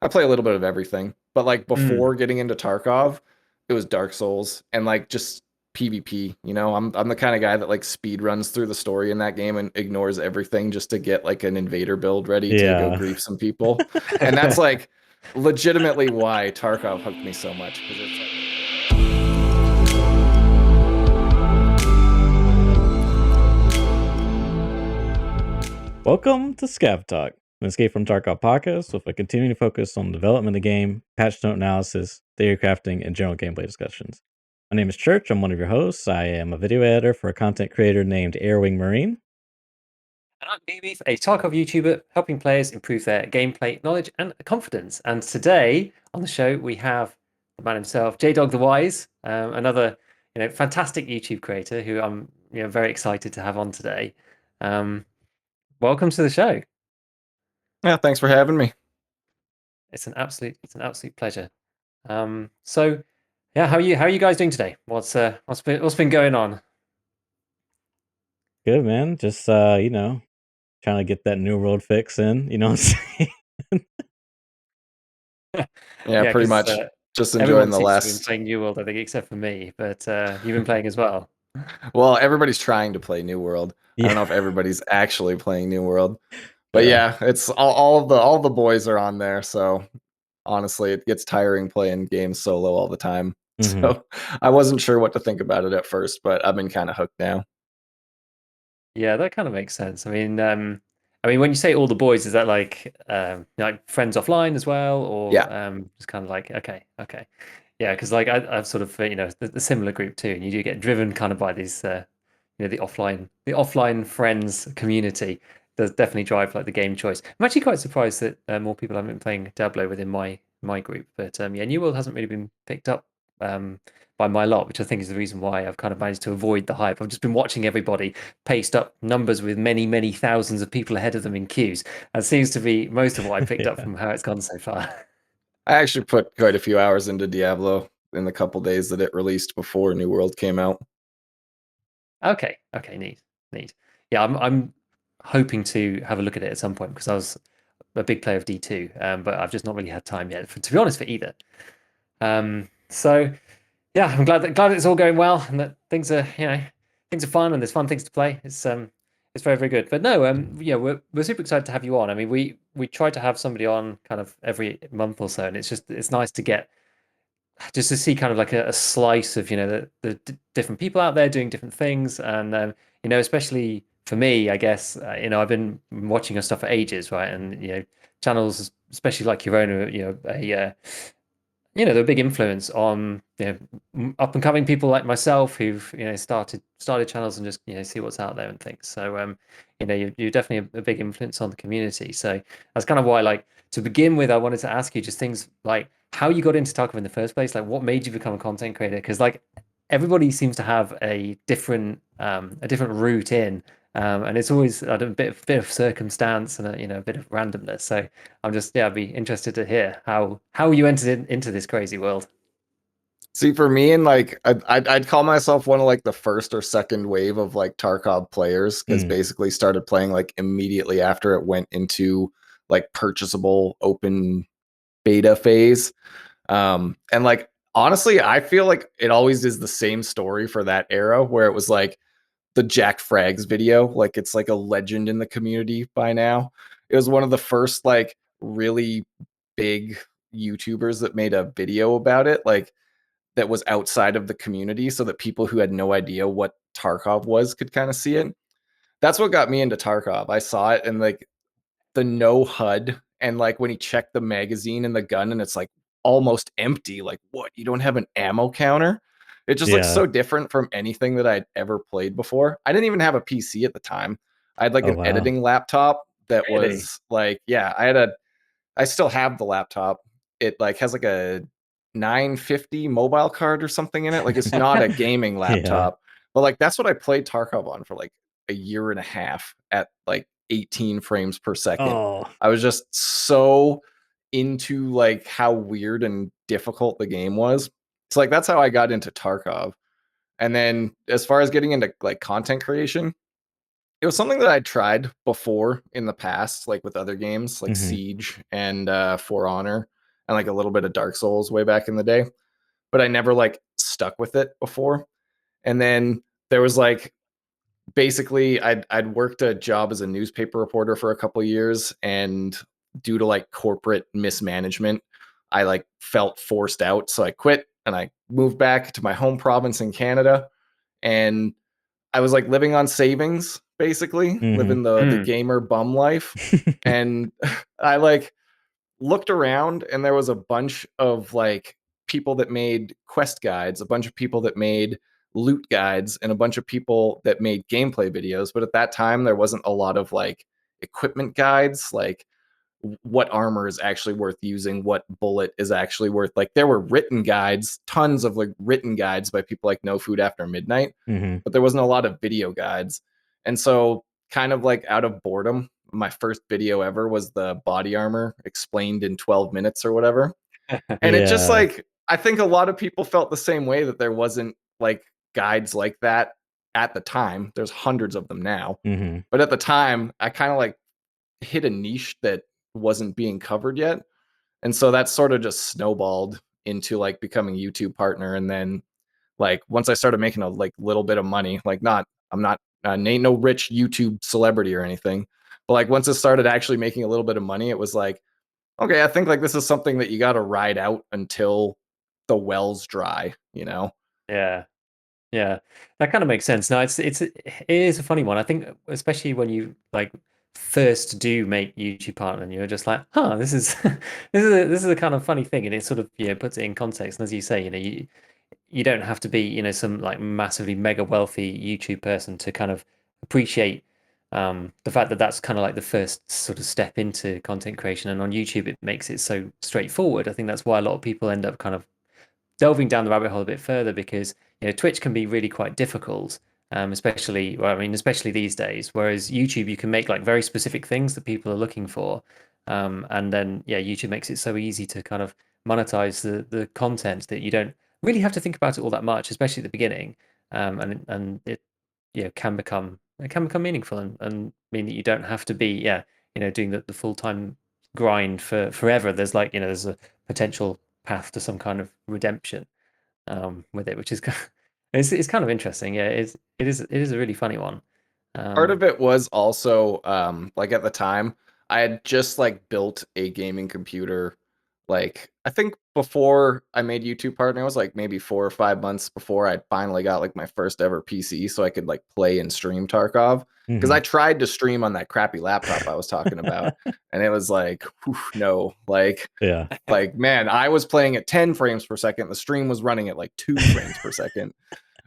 I play a little bit of everything, but like Mm. before getting into Tarkov, it was Dark Souls and like just PvP. I'm the kind of guy that like speed runs through the story in that game and ignores everything just to get like an invader build ready to go Yeah. grief some people. And that's like legitimately why Tarkov hooked me so much because it's like Welcome to ScavTalk, an Escape from Tarkov podcast with a continuing focus on the development of the game, patch note analysis, theory crafting, and general gameplay discussions. My name is Church. I'm one of your hosts. I am a video editor for a content creator named Airwing Marine. And I'm GigaBeef, a Tarkov YouTuber helping players improve their gameplay knowledge and confidence. And today on the show we have the man himself, J-Dog the Wise, another fantastic YouTube creator who I'm very excited to have on today. Um, Welcome to the show. yeah, thanks for having me. It's an absolute pleasure. So yeah, how are you guys doing today? What's been going on? Good, man. Just, trying to get that New World fix in, you know what I'm saying? Yeah, Yeah, pretty because much just enjoying everyone the seems to have been last. playing New World, I think, except for me. But you've been playing as well. Well, everybody's trying to play New World. I don't Yeah. know if everybody's actually playing New World. But Yeah. yeah, it's all the boys are on there, so honestly, it gets tiring playing games solo all the time. hmm So I wasn't sure what to think about it at first, but I've been kind of hooked now. Yeah, that kind of makes sense. I mean, when you say all the boys, is that like friends offline as well, Yeah. or just kind of like okay, yeah, because like I've sort of the similar group too, and you do get driven kind of by these the offline friends community does definitely drive like the game choice. I'm actually quite surprised that more people haven't been playing Diablo within my group, but yeah, New World hasn't really been picked up um by my lot, which I think is the reason why I've kind of managed to avoid the hype. I've just been watching everybody paste up numbers with many, many thousands of people ahead of them in queues. That seems to be most of what I picked up Yeah. from how it's gone so far. I actually put quite a few hours into Diablo in the couple days that it released before New World came out. Okay, neat. Yeah, I'm hoping to have a look at it at some point because I was a big player of D2, but I've just not really had time yet, to be honest, for either. So yeah, I'm glad it's all going well and that things are fun and there's fun things to play. It's very very good. But no, yeah, we're super excited to have you on. I mean, we try to have somebody on kind of every month or so, and it's nice to get just to see kind of like a slice of the different people out there doing different things, and especially for me, I guess I've been watching your stuff for ages, right? And channels, especially like your own, they're a big influence on up and coming people like myself who've started channels and just see what's out there and things. So you're definitely a big influence on the community. So that's kind of why, like, to begin with, I wanted to ask you just things like how you got into Tarkov in the first place, like what made you become a content creator? Because like everybody seems to have a different route in. And it's always a bit of circumstance and a bit of randomness. So I'd be interested to hear how you entered into this crazy world. See, for me, and like I'd call myself one of like the first or second wave of like Tarkov players because Mm. basically started playing like immediately after it went into like purchasable open beta phase. And like honestly, I feel like it always is the same story for that era where it was like the Jack Frags video, like it's like a legend in the community by now. It was one of the first like really big YouTubers that made a video about it, like that was outside of the community so that people who had no idea what Tarkov was could kind of see it. That's what got me into Tarkov. I saw it and like the no HUD and like when he checked the magazine and the gun and it's like almost empty. Like, what? You don't have an ammo counter? It just looks Yeah. so different from anything that I'd ever played before. I didn't even have a PC at the time. I had like Oh, an wow. editing laptop that Really? was like, yeah, I still have the laptop. It like has like a 950 mobile card or something in it. Like it's not a gaming Yeah. laptop, but like that's what I played Tarkov on for like a year and a half at like 18 frames per second. Oh. I was just so into like how weird and difficult the game was. So like that's how I got into Tarkov. And then as far as getting into like content creation, it was something that I tried before in the past, like with other games like hmm Siege and For Honor. and like a little bit of Dark Souls way back in the day, but I never like stuck with it before. And then there was like basically I'd worked a job as a newspaper reporter for a couple of years, and due to like corporate mismanagement, I like felt forced out, so I quit and I moved back to my home province in Canada, and I was like living on savings, basically living the gamer bum life. And I like looked around, and there was a bunch of like people that made quest guides, a bunch of people that made loot guides, and a bunch of people that made gameplay videos. But at that time, there wasn't a lot of like equipment guides, like what armor is actually worth using, what bullet is actually worth. Like there were written guides, tons of like written guides by people like No Food After Midnight, but there wasn't a lot of video guides. And so, kind of like out of boredom, my first video ever was the body armor explained in 12 minutes or whatever. And it just Yeah. like, I think a lot of people felt the same way, that there wasn't like guides like that at the time. There's hundreds of them now. But at the time, I kind of like hit a niche that wasn't being covered yet. And so that sort of just snowballed into like becoming YouTube partner. And then like once I started making a like little bit of money, like I'm not ain't no rich YouTube celebrity or anything, but like once it started actually making a little bit of money, it was like, okay, I think like this is something that you got to ride out until the well's dry, you know? Yeah. Yeah, that kind of makes sense. No, it is a funny one. I think especially when you like first do make YouTube partner, and you're just like, huh, this is this is a kind of funny thing, and it sort of puts it in context. And as you say, you don't have to be some like massively mega wealthy YouTube person to kind of appreciate the fact that that's kind of like the first sort of step into content creation. And on YouTube, it makes it so straightforward. I think that's why a lot of people end up kind of delving down the rabbit hole a bit further, because Twitch can be really quite difficult, especially especially these days. Whereas YouTube, you can make like very specific things that people are looking for, and then YouTube makes it so easy to kind of monetize the content that you don't really have to think about it all that much, especially at the beginning, and it can become meaningful, and mean that you don't have to be doing the full-time grind for forever. There's like there's a potential path to some kind of redemption with it, which is it's kind of interesting. Yeah, it is a really funny one. Part of it was also like at the time I had just like built a gaming computer. Like I think before I made YouTube partner, it was like maybe 4 or 5 months before I finally got like my first ever PC, so I could like play and stream Tarkov. Because I tried to stream on that crappy laptop I was talking about, and it was like, whew, no, Yeah. like man, I was playing at 10 frames per second. The stream was running at like 2 frames per second.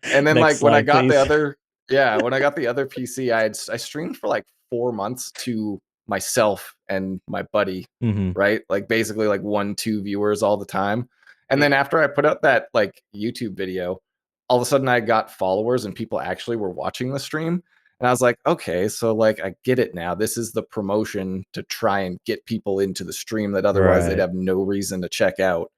And then Next like when I slide, got the please. other, when I got the other PC, I streamed for like 4 months to myself and my buddy, right? Like basically like 1, 2 viewers all the time. And then after I put out that like YouTube video, all of a sudden I got followers and people actually were watching the stream. And I was like, okay, so like I get it now. This is the promotion to try and get people into the stream that otherwise they'd Right. have no reason to check out.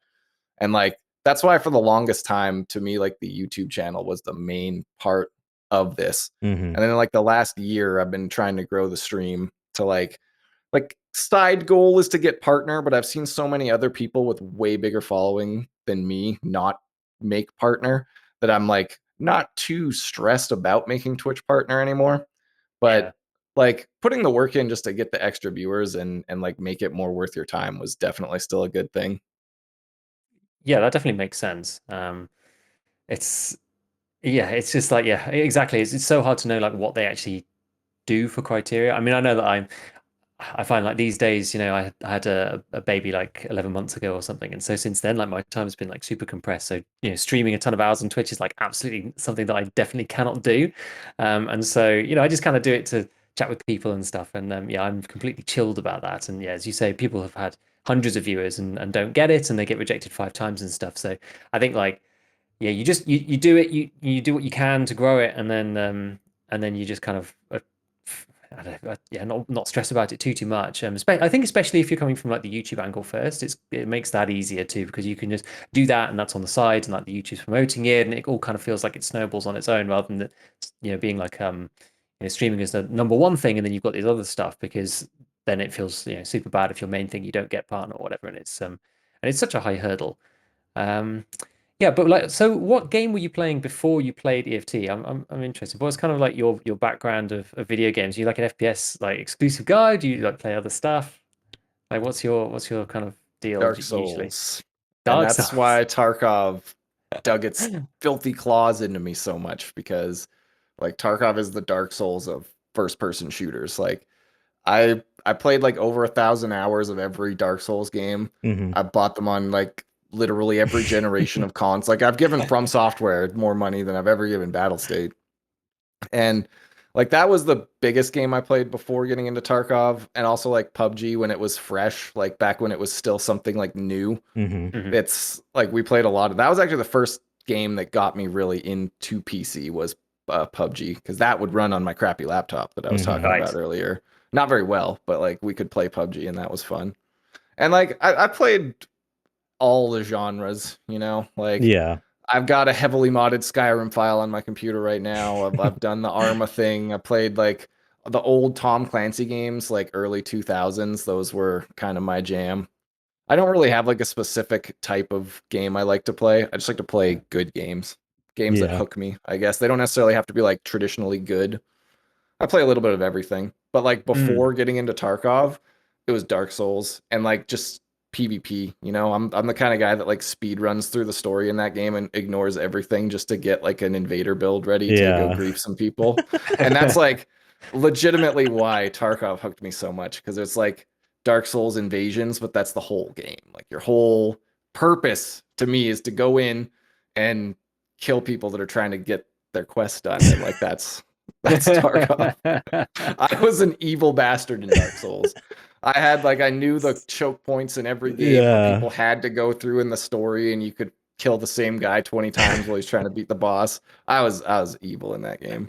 And like that's why for the longest time to me, like the YouTube channel was the main part of this. And then like the last year I've been trying to grow the stream to like side goal is to get partner, but I've seen so many other people with way bigger following than me not make partner, that I'm like not too stressed about making Twitch partner anymore. Yeah, But like putting the work in just to get the extra viewers and like make it more worth your time was definitely still a good thing. yeah, that definitely makes sense. It's it's just like exactly. It's so hard to know like what they actually do for criteria. I mean, I know that I find like these days, I had a baby like 11 months ago or something. And so since then, like my time's been like super compressed. So, streaming a ton of hours on Twitch is like absolutely something that I definitely cannot do. And so, I just kind of do it to chat with people and stuff. And I'm completely chilled about that. And as you say, people have had hundreds of viewers and don't get it, and they get rejected 5 times and stuff. So I think like, you just you do it, you do what you can to grow it, and then you just kind of I don't know, not stress about it too much. I think especially if you're coming from like the YouTube angle first, it makes that easier too, because you can just do that and that's on the side, and like the YouTube's promoting it, and it all kind of feels like it snowballs on its own, rather than that being like streaming is the number one thing, and then you've got these other stuff, because then it feels super bad if your main thing you don't get partner or whatever. And it's and it's such a high hurdle. Yeah, but like, so what game were you playing before you played EFT? I'm interested. What's kind of like your background of video games? Are you like an FPS like exclusive guy? Do you like play other stuff? Like, what's your kind of deal Dark usually? Souls. And Dark that's Souls. why Tarkov dug its filthy claws into me so much, because like Tarkov is the Dark Souls of first person shooters. Like I played like over 1,000 hours of every Dark Souls game. Hmm. I bought them on like literally every generation of cons. Like I've given From Software more money than I've ever given Battlestate. And like that was the biggest game I played before getting into Tarkov, and also like PUBG when it was fresh, like back when it was still something like new. Hmm. Mhm. It's like we played a lot of that. Was actually the first game that got me really into PC was PUBG, because that would run on my crappy laptop that I was Hmm. talking about Right. earlier. Not very well, but like we could play PUBG and that was fun. And like I played all the genres, you know, like Yeah. I've got a heavily modded Skyrim file on my computer right now. I've done the Arma thing. I played like the old Tom Clancy games, like early 2000s. Those were kind of my jam. I don't really have like a specific type of game I like to play. I just like to play good games, games that Yeah. hook me, I guess. They don't necessarily have to be like traditionally good. I play a little bit of everything. But like Mm. before getting into Tarkov, it was Dark Souls and like just PvP, you know? I'm the kind of guy that like speed runs through the story in that game and ignores everything just to get like an invader build ready to go Yeah. grief some people. And that's like legitimately why Tarkov hooked me so much, because it's like Dark Souls invasions, but that's the whole game. Like your whole purpose to me is to go in and kill people that are trying to get their quest done, and like that's Tarkov. I was an evil bastard in Dark Souls. I knew the choke points in every gate where Yeah. people had to go through in the story, and you could kill the same guy 20 times while he's trying to beat the boss. I was evil in that game.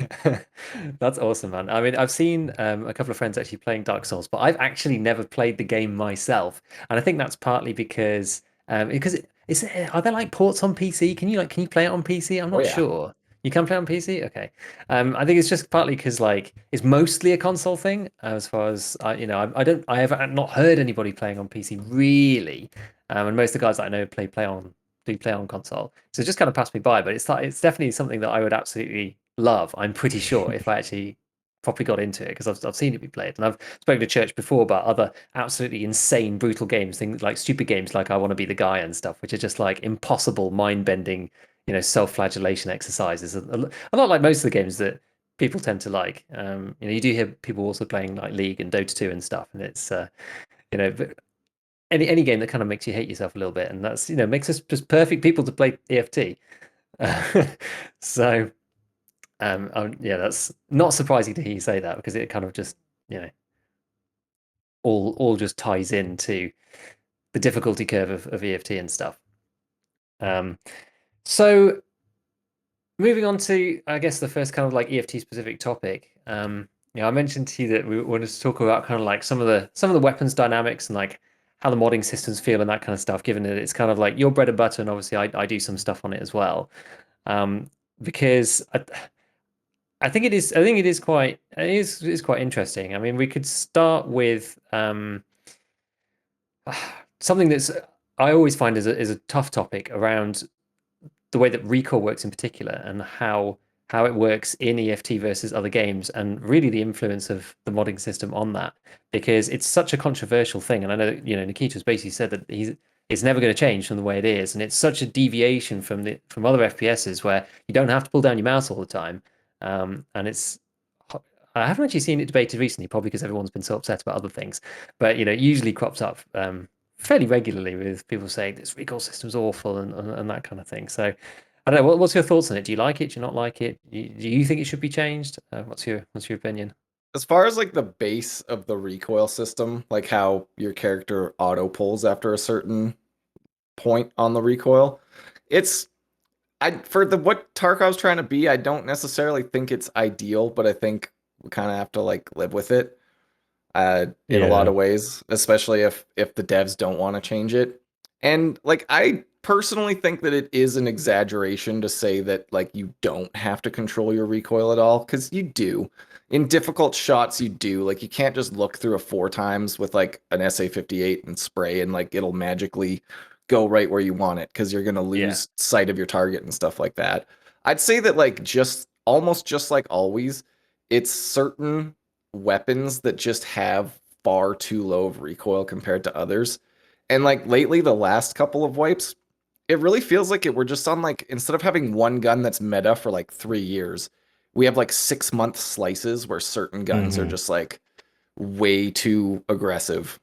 That's awesome, man. I mean, I've seen a couple of friends actually playing Dark Souls, but I've actually never played the game myself, and I think that's partly because are there like ports on PC? Can you play it on PC? I'm Oh not yeah. sure. You can play on PC? Okay. I think it's just partly because like it's mostly a console thing, as far as I have not heard anybody playing on PC really, and most of the guys that I know play on console. So it just kind of passed me by, but it's definitely something that I would absolutely love. I'm pretty sure if I actually properly got into it, because I've seen it be played, and I've spoken to Church before about other absolutely insane, brutal games, things like stupid games like I Want to Be the Guy and stuff, which are just like impossible, mind-bending, self-flagellation exercises. A lot like most of the games that people tend to like. You do hear people also playing like League and Dota 2 and stuff, and it's but any game that kind of makes you hate yourself a little bit, and that's makes us just perfect people to play EFT. So yeah, that's not surprising to hear you say that, because it kind of just you know all just ties into the difficulty curve of EFT and stuff. Um, so moving on to, I guess, the first kind of like EFT specific topic. I mentioned to you that we wanted to talk about kind of like some of the weapons dynamics and like how the modding systems feel and that kind of stuff, given that it's kind of like your bread and butter, and obviously I do some stuff on it as well. Because I think it is. I think it is quite interesting. I mean, we could start with something that's I always find is a tough topic around the way that recoil works in particular, and how it works in EFT versus other games, and really the influence of the modding system on that, because it's such a controversial thing. And I know that, Nikita's basically said that it's never going to change from the way it is, and it's such a deviation from other FPSs where you don't have to pull down your mouse all the time. And I haven't actually seen it debated recently, probably because everyone's been so upset about other things. But it usually crops up fairly regularly with people saying this recoil system's awful, and that kind of thing. So I don't know. What's your thoughts on it? Do you like it? Do you not like it? Do you think it should be changed? What's your opinion? As far as like the base of the recoil system, like how your character auto pulls after a certain point on the recoil, it's for the what Tarkov's trying to be, I don't necessarily think it's ideal, but I think we kind of have to like live with it in a lot Yeah. of ways, especially if the devs don't want to change it. And like I personally think that it is an exaggeration to say that like you don't have to control your recoil at all, because you do. In difficult shots, you do. Like you can't just look through a 4 times with like an SA-58 and spray and like it'll magically go right where you want it because you're gonna Yeah. lose sight of your target and stuff like that. I'd say that like just almost just like always, it's certain weapons that just have far too low of recoil compared to others. And like lately, the last couple of wipes, it really feels like we're just on like instead of having one gun that's meta for like 3 years, we have like 6 month slices where certain guns are just like way too aggressive.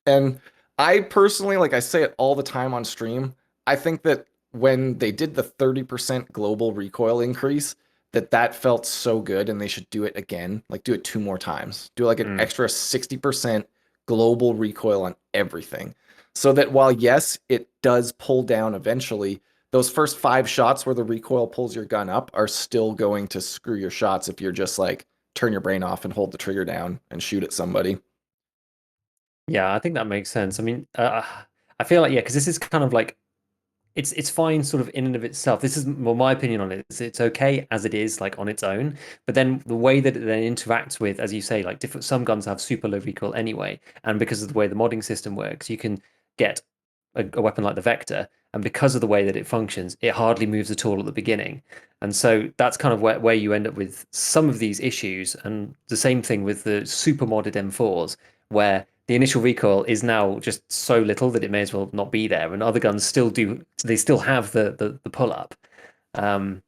And I personally, like I say it all the time on stream, I think that when they did the 30% global recoil increase, that felt so good and they should do it again. Like do it 2 more times. Do like an extra 60% global recoil on everything. So that while yes, it does pull down eventually, those first 5 shots where the recoil pulls your gun up are still going to screw your shots if you're just like turn your brain off and hold the trigger down and shoot at somebody. Yeah, I think that makes sense. I mean, I feel like, yeah, because this is kind of like it's fine sort of in and of itself. This is well, my opinion on it. It's okay as it is, like on its own. But then the way that it then interacts with, as you say, like different some guns have super low recoil anyway, and because of the way the modding system works, you can get a weapon like the Vector, and because of the way that it functions, it hardly moves at all at the beginning. And so that's kind of where you end up with some of these issues. And the same thing with the super modded M4s, where the initial recoil is now just so little that it may as well not be there. And other guns still do; they still have the pull up, and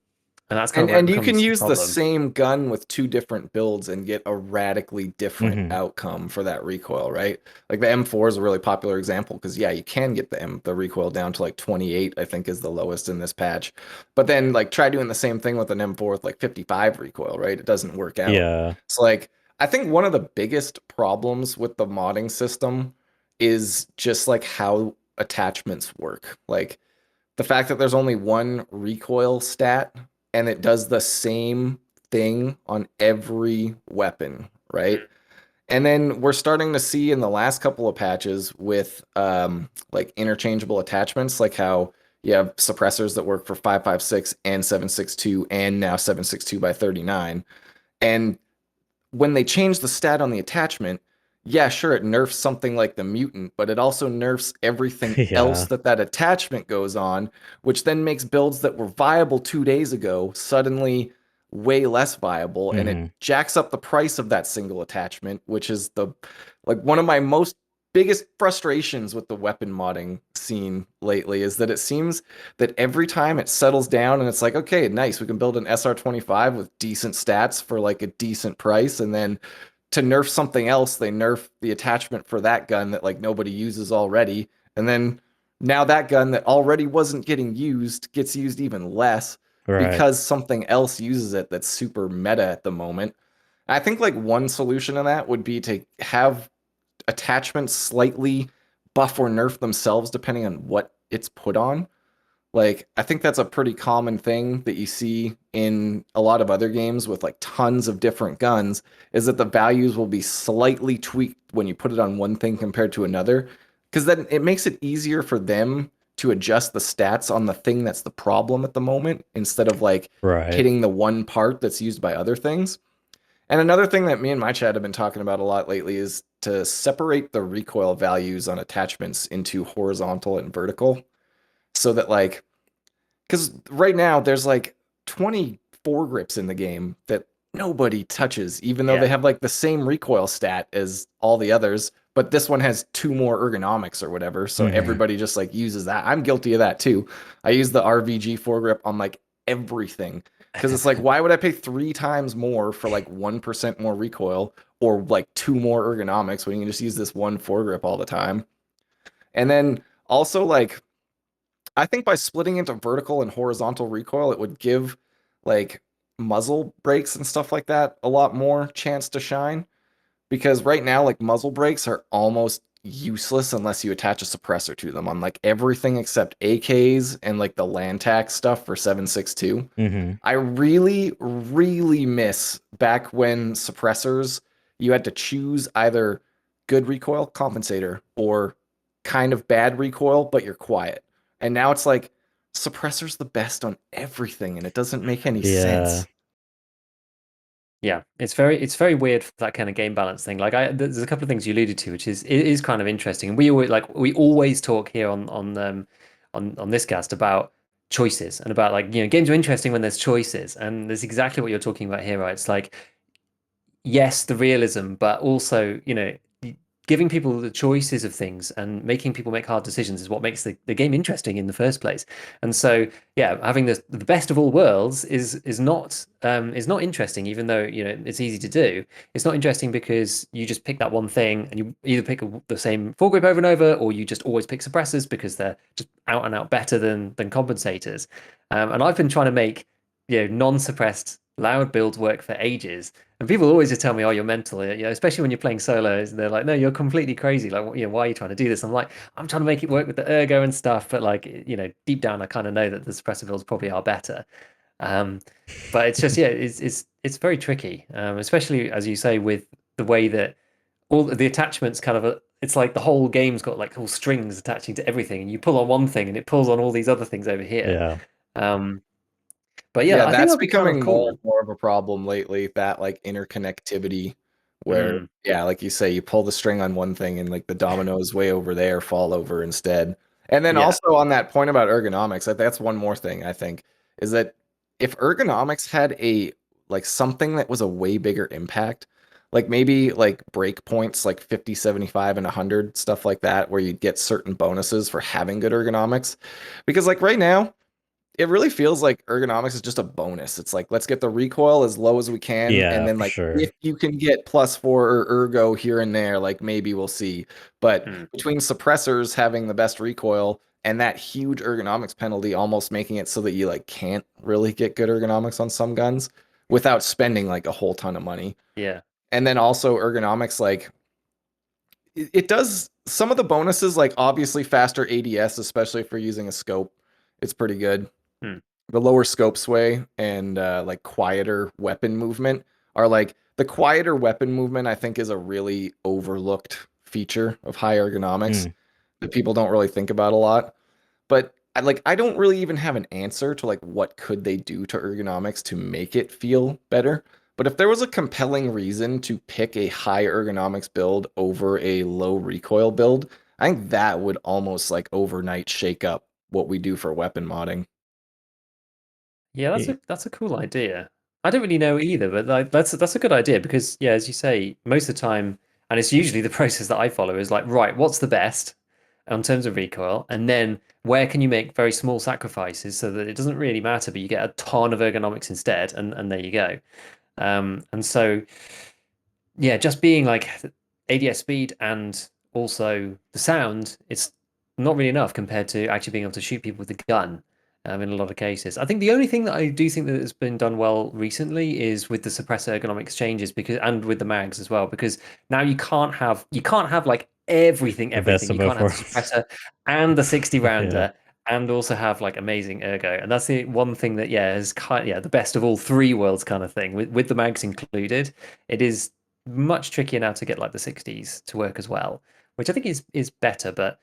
that's kind of where it And you can becomes a use the problem. same gun with 2 different builds and get a radically different outcome for that recoil, right? Like the M4 is a really popular example because yeah, you can get the recoil down to like 28, I think is the lowest in this patch. But then like try doing the same thing with an M4 with like 55 recoil, right? It doesn't work out. Yeah. So like I think one of the biggest problems with the modding system is just like how attachments work. Like the fact that there's only one recoil stat and it does the same thing on every weapon, right? And then we're starting to see in the last couple of patches with like interchangeable attachments, like how you have suppressors that work for 5.56 and 7.62 and now 7.62 by 39. And when they change the stat on the attachment, yeah, sure, it nerfs something like the mutant, but it also nerfs everything else Yeah. that attachment goes on, which then makes builds that were viable 2 days ago suddenly way less viable, and it jacks up the price of that single attachment, which is the like one of my most biggest frustrations with the weapon modding scene lately is that it seems that every time it settles down and it's like, okay, nice, we can build an SR25 with decent stats for like a decent price, and then to nerf something else, they nerf the attachment for that gun that like nobody uses already, and then now that gun that already wasn't getting used gets used even less Right. because something else uses it that's super meta at the moment. I think like one solution to that would be to have attachments slightly buff or nerf themselves depending on what it's put on. Like, I think that's a pretty common thing that you see in a lot of other games with like tons of different guns, is that the values will be slightly tweaked when you put it on one thing compared to another. Because then it makes it easier for them to adjust the stats on the thing that's the problem at the moment instead of like Right. hitting the one part that's used by other things. And another thing that me and my chat have been talking about a lot lately is to separate the recoil values on attachments into horizontal and vertical so that like because right now there's like 20 foregrips in the game that nobody touches, even though they Yeah. have like the same recoil stat as all the others. But this one has 2 more ergonomics or whatever, so everybody just like uses that. I'm guilty of that too. I use the RVG foregrip on like everything because it's like, why would I pay 3 times more for like 1% more recoil or like 2 more ergonomics when you can just use this one foregrip all the time? And then also like I think by splitting into vertical and horizontal recoil, it would give like muzzle brakes and stuff like that a lot more chance to shine. Because right now, like muzzle brakes are almost useless unless you attach a suppressor to them on like everything except AKs and like the Lantac stuff for 7.62. I really, really miss back when suppressors, you had to choose either good recoil compensator or kind of bad recoil, but you're quiet. And now it's like suppressor's the best on everything, and it doesn't make any Yeah. sense. Yeah, it's very weird for that kind of game balance thing. Like there's a couple of things you alluded to, which is it is kind of interesting. And we always talk here on this cast about choices and about like, games are interesting when there's choices. And there's exactly what you're talking about here, right? It's like, yes, the realism, but also, giving people the choices of things and making people make hard decisions is what makes the game interesting in the first place. And so, yeah, having the best of all worlds is not interesting, even though it's easy to do. It's not interesting because you just pick that one thing and you either pick the same foregrip over and over, or you just always pick suppressors because they're just out and out better than compensators. And I've been trying to make non-suppressed loud builds work for ages. And people always just tell me, "Oh, you're mental," especially when you're playing solo. They're like, "No, you're completely crazy. Like, why are you trying to do this?" I'm like, "I'm trying to make it work with the ergo and stuff, but like, deep down, I kind of know that the suppressor builds probably are better." Um, but it's just, yeah, it's very tricky, especially as you say with the way that all the attachments kind of. It's like the whole game's got like all strings attaching to everything, and you pull on one thing, and it pulls on all these other things over here. Yeah. Um, but yeah, Yeah, I think that's that'd be kind of becoming more and cool. more of a problem lately, that like interconnectivity where, Mm, yeah, like you say, you pull the string on one thing and like the dominoes way over there fall over instead. And then yeah. also on that point about ergonomics, that's one more thing I think is that if ergonomics had a like something that was a way bigger impact, like maybe like breakpoints like 50, 75, and 100, stuff like that, where you'd get certain bonuses for having good ergonomics. Because like right now, it really feels like ergonomics is just a bonus. It's like, let's get the recoil as low as we can, and Yeah, then for like if sure. you can get +4 or ergo here and there, like maybe we'll see. But Mm. between suppressors having the best recoil and that huge ergonomics penalty almost making it so that you like can't really get good ergonomics on some guns without spending like a whole ton of money. Yeah. And then also ergonomics, like it does some of the bonuses, like obviously faster ADS, especially if you're using a scope. It's pretty good. Mm. The lower scope sway and like quieter weapon movement are like the quieter weapon movement, I think, is a really overlooked feature of high ergonomics Mm. that people don't really think about a lot. But I don't really even have an answer to like what could they do to ergonomics to make it feel better. But if there was a compelling reason to pick a high ergonomics build over a low recoil build, I think that would almost like overnight shake up what we do for weapon modding. Yeah, Y- that's a cool idea. I don't really know either, but like that's a good idea because yeah, as you say, most of the time, and it's usually the process that I follow is like, right, what's the best in terms of recoil, and then where can you make very small sacrifices so that it doesn't really matter, but you get a ton of ergonomics instead, and there you go. And so yeah, just being like ADS speed and also the sound, it's not really enough compared to actually being able to shoot people with a gun. In a lot of cases, I think the only thing that I do think that has been done well recently is with the suppressor ergonomics changes because and with the mags as well because now you can't have like the best everything. of You both can't have the worlds. suppressor and the 60 Yeah. rounder and also have like amazing ergo, and that's the one thing that yeah is the best of all three worlds kind of thing with the mags included. It is much trickier now to get like the 60s to work as well, which I think is better. But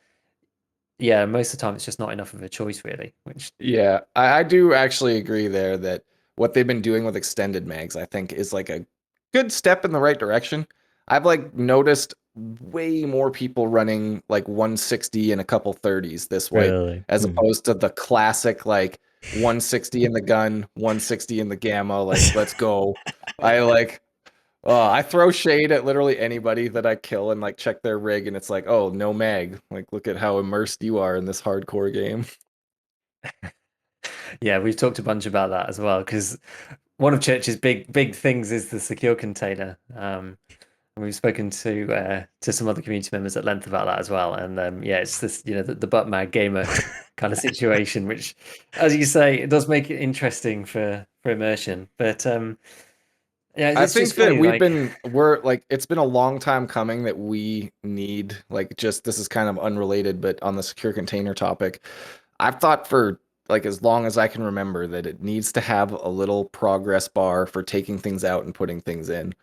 yeah, most of the time it's just not enough of a choice really. Which Yeah, I do actually agree there that what they've been doing with extended mags, I think, is like a good step in the right direction. I've like noticed way more people running like 160 and a couple 30s this way, Really. as Hmm. opposed to the classic like 160 in the gun, 160 in the gamma. Like, let's go. I like, I throw shade at literally anybody that I kill and like check their rig, and it's like, oh, no mag. Like, look at how immersed you are in this hardcore game. yeah, we've talked a bunch about that as well because one of Church's big things is the secure container. And we've spoken to some other community members at length about that as well. And yeah, it's this the butt mag gamer kind of situation, which, as you say, it does make it interesting for immersion. But yeah, I it's think just that funny. Like, we're like, it's been a long time coming that we need, like, just this is kind of unrelated, but on the secure container topic, I've thought for like as long as I can remember that it needs to have a little progress bar for taking things out and putting things in.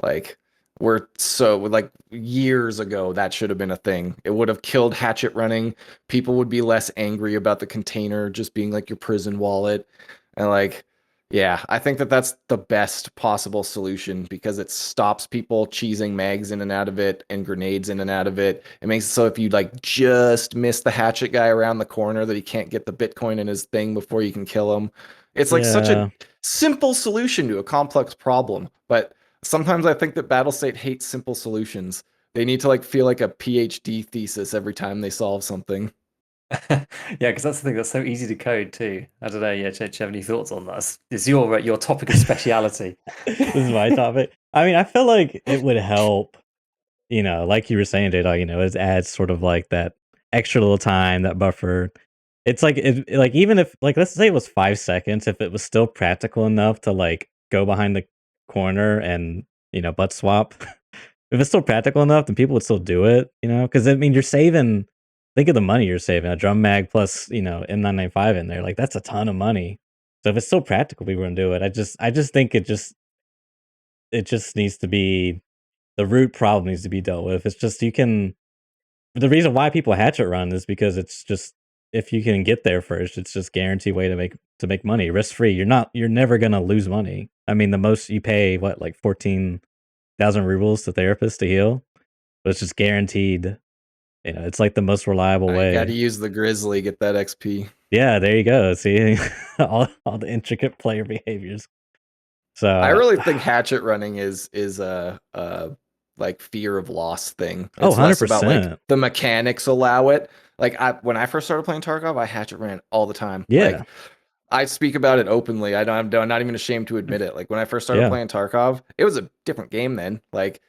Like, we're so like years ago, that should have been a thing. It would have killed hatchet running. People would be less angry about the container just being like your prison wallet. And like, Yeah, I think that that's the best possible solution because it stops people cheesing mags in and out of it and grenades in and out of it. It makes it so if you like just miss the hatchet guy around the corner that he can't get the Bitcoin in his thing before you can kill him. It's like such a Yeah. simple solution to a complex problem. But sometimes I think that Battlestate hates simple solutions. They need to like feel like a PhD thesis every time they solve something. Yeah, because that's the thing that's so easy to code too. I don't know. Yeah, do you have any thoughts on that? It's your topic of speciality. This is my topic. I mean, I feel like it would help, like you were saying, J-Dog, it adds sort of like that extra little time, that buffer. It's like like even if like let's say it was 5 seconds, if it was still practical enough to like go behind the corner and butt swap, if it's still practical enough, then people would still do it, because I mean you're saving. Think of the money you're saving, a drum mag plus M995 in there, like that's a ton of money. So if it's still practical, people gonna do it. I just think it just needs to be the root problem needs to be dealt with. It's just you can the reason why people hatchet run is because it's just if you can get there first, it's just guaranteed way to make money risk free. You're never gonna lose money. I mean, the most you pay what like 14,000 rubles to therapists to heal, but it's just guaranteed. It's like the most reliable I got to way. use the Grizzly, get that XP. Yeah, there you go. See, all the intricate player behaviors. I So, really think hatchet running is a like fear of loss thing. oh, It's less about like 100%. the mechanics allow it. Like when I first started playing Tarkov, I hatchet ran all the time. Yeah, Like I speak about it openly. I'm not even ashamed to admit it. Like when I first started yeah. playing Tarkov, it was a different game then. Like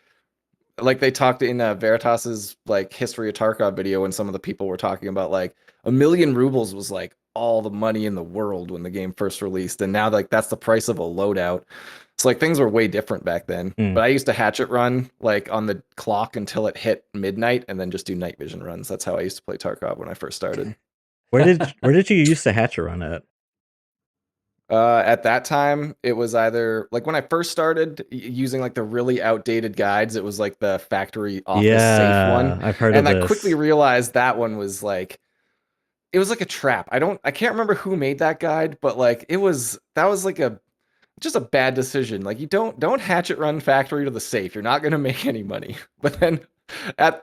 they talked in Veritas's like history of Tarkov video, and some of the people were talking about like 1,000,000 rubles was like all the money in the world when the game first released, and now like that's the price of a loadout. So like things were way different back then. Mm. But I used to hatchet run like on the clock until it hit midnight, and then just do night vision runs. That's how I used to play Tarkov when I first started. Where did you use to hatchet run at? At that time, it was either like when I first started using like the really outdated guides, it was like the factory office safe one. Yeah, I've heard of And I quickly this. realized that one was like, it was like a trap. I can't remember who made that guide, but like that was like just a bad decision. Like you don't hatchet run factory to the safe. You're not going to make any money. But then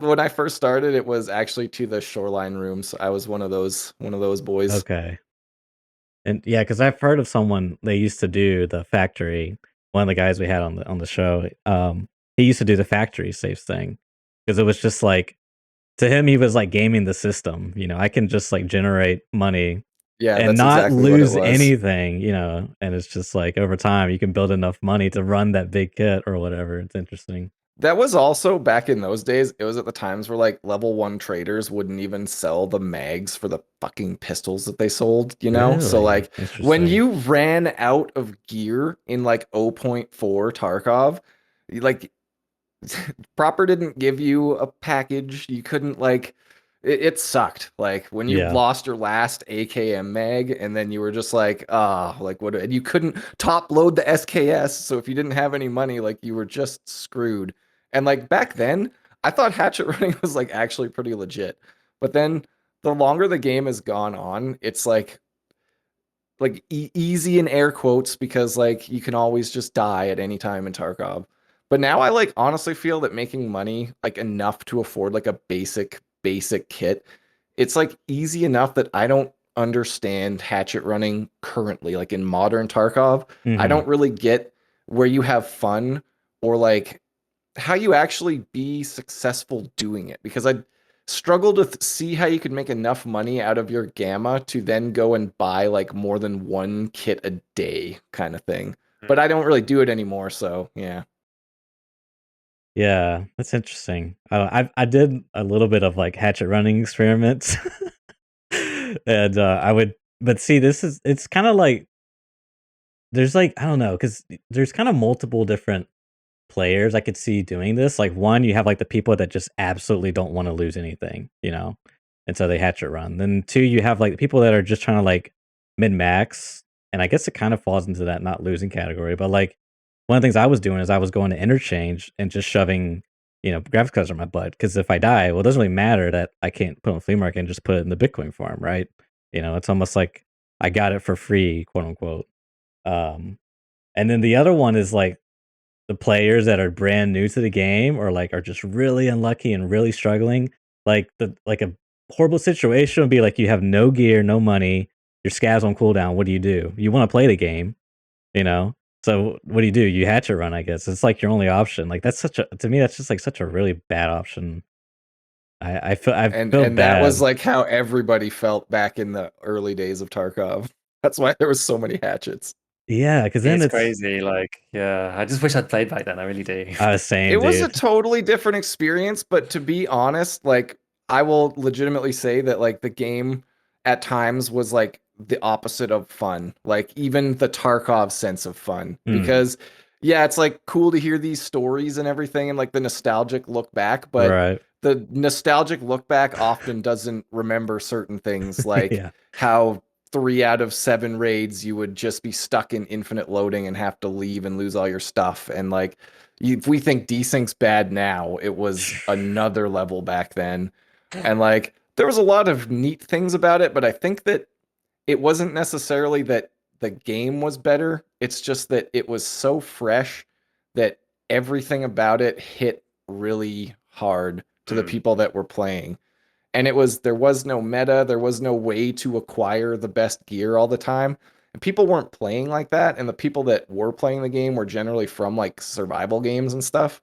when I first started, it was actually to the shoreline rooms. I was one of those boys. Okay. And yeah, because I've heard of someone they used to do the factory. One of the guys we had on the show, he used to do the factory safe thing because it was just like to him he was like gaming the system. I can just like generate money Yeah, and that's not exactly what it lose was. anything. And it's just like over time you can build enough money to run that big kit or whatever. It's interesting. That was also back in those days. It was at the times where like level one traders wouldn't even sell the mags for the fucking pistols that they sold, you know? So Really like when interesting. you ran out of gear in like 0.4 Tarkov, like Proper didn't give you a package. You couldn't like it sucked. Like when you Yeah. lost your last AKM mag and then you were just like, ah, like what and you couldn't top load the SKS. So if you didn't have any money, like you were just screwed. And like back then, I thought hatchet running was like actually pretty legit. But then the longer the game has gone on, it's like easy in air quotes because like you can always just die at any time in Tarkov. But now I like honestly feel that making money like enough to afford like a basic kit, it's like easy enough that I don't understand hatchet running currently like in modern Tarkov. I Hmm. don't really get where you have fun or like how you actually be successful doing it because I struggle to see how you could make enough money out of your gamma to then go and buy like more than one kit a day kind of thing. But I don't really do it anymore, so yeah. Yeah, that's interesting. I did a little bit of like hatchet running experiments, and I would, but see, it's kind of like there's like I don't know because there's kind of multiple different players I could see doing this. Like one, you have like the people that just absolutely don't want to lose anything, and so they hatchet run. Then two, you have like the people that are just trying to like min max, and I guess it kind of falls into that not losing category. But like one of the things I was doing is I was going to interchange and just shoving, graphics cards on my butt. Because if I die, well, it doesn't really matter that I can't put it on flea market and just put it in the Bitcoin farm, right? It's almost like I got it for free, quote unquote. And then the other one is like the players that are brand new to the game or like are just really unlucky and really struggling. Like a horrible situation would be like you have no gear, no money, your scavs on cooldown. What do? You want to play the game, you know? So what do? You hatchet run, I guess. It's like your only option. Like that's such a to me, that's just like such a really bad option. I feel And that was bad. like how everybody felt back in the early days of Tarkov. That's why there was so many hatchets. Yeah, because then It's it's crazy. Like, yeah, I just wish I'd played back then. I really do. same It was a dude. totally different experience, but to be honest, like I will legitimately say that like the game at times was like the opposite of fun. Like even the Tarkov sense of fun. Mm, Because yeah, it's like cool to hear these stories and everything and like the nostalgic look back, but right. the nostalgic look back often doesn't remember certain things like Yeah. how 3 out of 7 raids you would just be stuck in infinite loading and have to leave and lose all your stuff and like if we think desync's bad now, it was another level back then. And like there was a lot of neat things about it, but I think that it wasn't necessarily that the game was better. It's just that it was so fresh that everything about it hit really hard to the Mm, people that were playing. And there was no meta, there was no way to acquire the best gear all the time. And people weren't playing like that, and the people that were playing the game were generally from like survival games and stuff.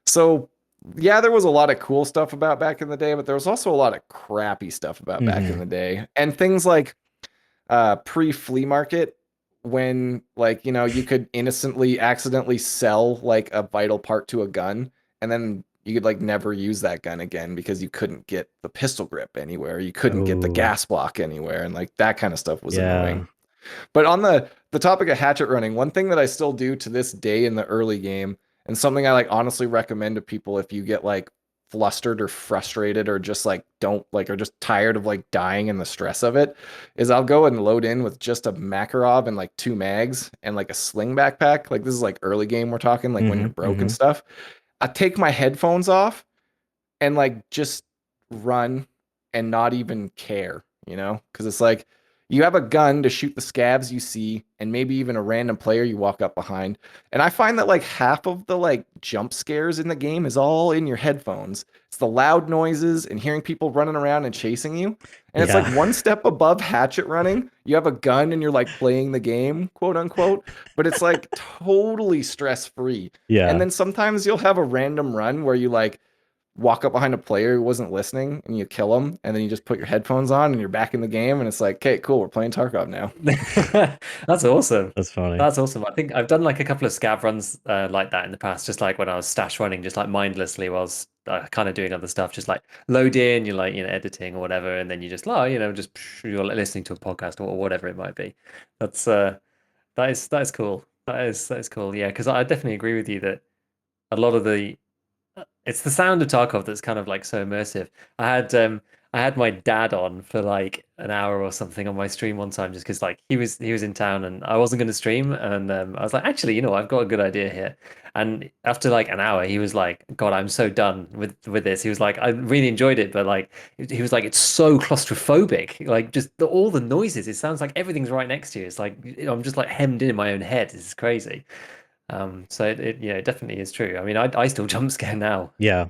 So, yeah, there was a lot of cool stuff about back in the day, but there was also a lot of crappy stuff about back in Hmm. the day. And things like pre flea market when like you could innocently accidentally sell like a vital part to a gun and then you could like never use that gun again because you couldn't get the pistol grip anywhere, you couldn't get the Oh, gas block anywhere, and like that kind of stuff was yeah. annoying. But on the topic of hatchet running, one thing that I still do to this day in the early game, and something I like honestly recommend to people if you get like flustered or frustrated or just like don't like or just tired of like dying and the stress of it, is I'll go and load in with just a Makarov and like 2 mags and like a sling backpack. Like this is like early game we're talking, like when you're Hmm. broke and Hmm. stuff. I take my headphones off and like just run and not even care, Because it's like you have a gun to shoot the scavs you see, and maybe even a random player you walk up behind. And I find that like half of the like jump scares in the game is all in your headphones. It's the loud noises and hearing people running around and chasing you. And it's like Yeah. one step above hatchet running. You have a gun and you're like playing the game, quote unquote, but it's like totally stress free. And Yeah. then sometimes you'll have a random run where you like walk up behind a player who wasn't listening and you kill him and then you just put your headphones on and you're back in the game and it's like, okay, cool, we're playing Tarkov now. That's awesome. That's funny. That's awesome. I think I've done like a couple of scav runs like that in the past, just like when I was stash running, just like mindlessly whilst kind of doing other stuff, just like load in, you're like, editing or whatever, and then you just, just you're like listening to a podcast or whatever it might be. That's that is cool. That is cool. Yeah, because I definitely agree with you that a lot of it's the sound of Tarkov that's kind of like so immersive. I had um I had my dad on for like an hour or something on my stream one time just because like he was in town and I wasn't going to stream and I was like, actually, I've got a good idea here. And after like an hour, he was like, God, I'm so done with this. He was like, I really enjoyed it, but like he was like, it's so claustrophobic. Like just all the noises. It sounds like everything's right next to you. It's like I'm just like hemmed in my own head. This is crazy. So it definitely is true. I mean, I still jump scare now. Yeah.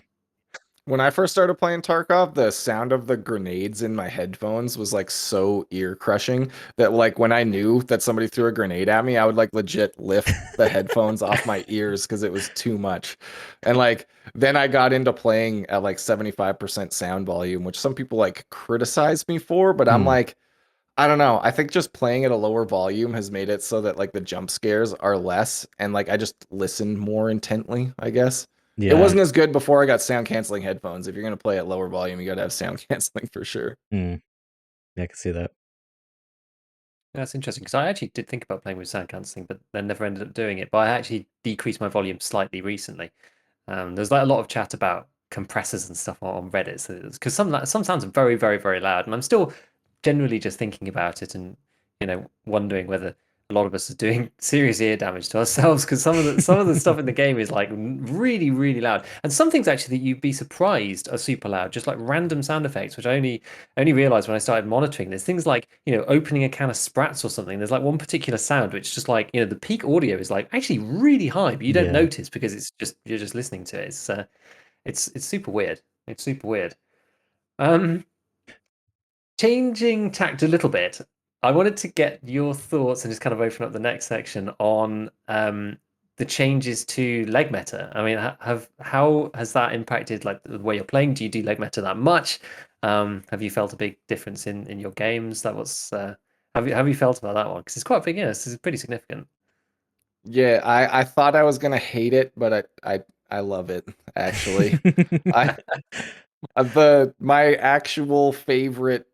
When I first started playing Tarkov, the sound of the grenades in my headphones was like so ear crushing that like when I knew that somebody threw a grenade at me, I would like legit lift the headphones off my ears because it was too much. And like then I got into playing at like 75% sound volume, which some people like criticize me for, but I'm Mm. like, I don't know. I think just playing at a lower volume has made it so that like the jump scares are less and like I just listen more intently, I guess. It Yeah. wasn't as good before I got sound canceling headphones. If you're going to play at lower volume, you got to have sound canceling for sure. Mm. Yeah, I can see that. That's interesting because I actually did think about playing with sound cancelling, but then never ended up doing it. But I actually decreased my volume slightly recently. There's like a lot of chat about compressors and stuff on Reddit, because some sounds are very, very, very loud, and I'm still generally just thinking about it and wondering whether a lot of us are doing serious ear damage to ourselves because some of the stuff in the game is like really really loud, and some things actually that you'd be surprised are super loud, just like random sound effects, which I only realized when I started monitoring. There's things like, opening a can of sprats or something. There's like one particular sound which just like, the peak audio is like actually really high, but you don't Yeah. notice because you're just listening to it. It's super weird. It's super weird. Um, Changing tact a little bit, I wanted to get your thoughts and just kind of open up the next section on the changes to leg meta. I mean, how has that impacted like the way you're playing? Do you do leg meta that much? Have you felt a big difference in your games? That was have you felt about that one? Because it's quite big. Yeah, this is pretty significant. Yeah, I thought I was gonna hate it, but I love it actually. I my actual favorite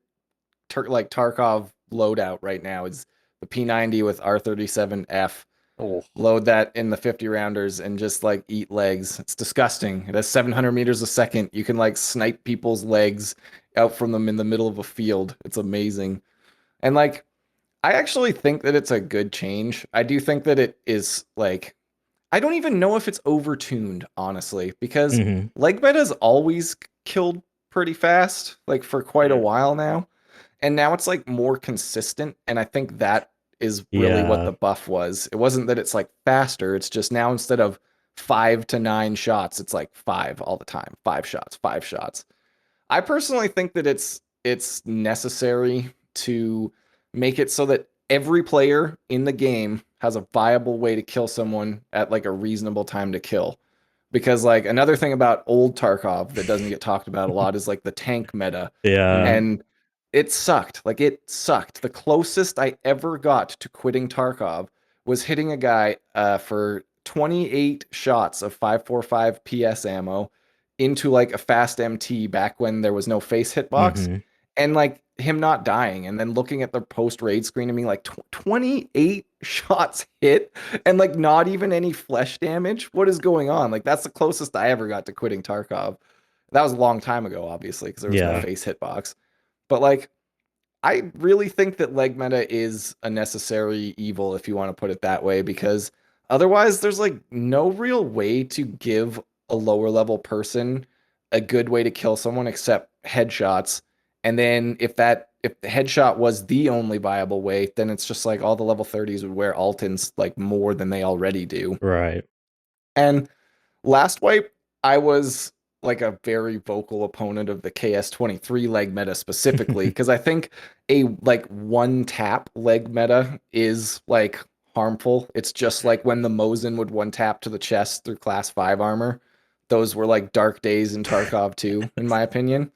Tarkov loadout right now is the P90 with R37F. Oh, Load that in the 50 rounders and just like eat legs. It's disgusting. It has 700 meters a second. You can like snipe people's legs out from them in the middle of a field. It's amazing. And like, I actually think that it's a good change. I do think that it is like, I don't even know if it's overtuned, honestly, because Hmm. leg meta's always killed pretty fast, like for quite a mm, while now. And now it's like more consistent. And I think that is really what Yeah. the buff was. It wasn't that it's like faster. It's just now instead of 5 to 9 shots, it's like five all the time. 5 shots, 5 shots. I personally think that it's necessary to make it so that every player in the game has a viable way to kill someone at like a reasonable time to kill. Because like another thing about old Tarkov that doesn't get talked about a lot is like the tank meta. Yeah. mm. And it sucked. Like it sucked. The closest I ever got to quitting Tarkov was hitting a guy for 28 shots of 545 PS ammo into like a fast MT back when there was no face hitbox, Hmm. and like him not dying, and then looking at the post raid screen and being like 28 shots hit and like not even any flesh damage. What is going on? Like that's the closest I ever got to quitting Tarkov. That was a long time ago, obviously, because there was no Yeah. face hitbox. But like, I really think that leg meta is a necessary evil, if you want to put it that way, because otherwise there's like no real way to give a lower level person a good way to kill someone except headshots. And then if the headshot was the only viable way, then it's just like all the level 30s would wear Altons like more than they already do. Right. And last wipe, I was like a very vocal opponent of the KS23 leg meta specifically because I think a like one tap leg meta is like harmful. It's just like when the Mosin would one tap to the chest through class 5 armor. Those were like dark days in Tarkov 2, in my opinion.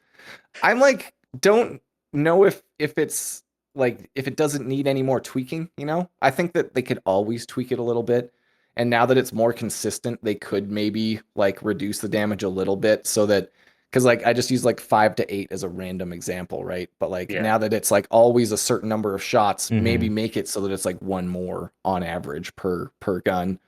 I'm like, don't know if it's like if it doesn't need any more tweaking, you know? I think that they could always tweak it a little bit. And now that it's more consistent, they could maybe like reduce the damage a little bit so that because like I just use like 5 to 8 as a random example, right? But like Yeah. now that it's like always a certain number of shots, maybe Hmm. make it so that it's like one more on average per gun.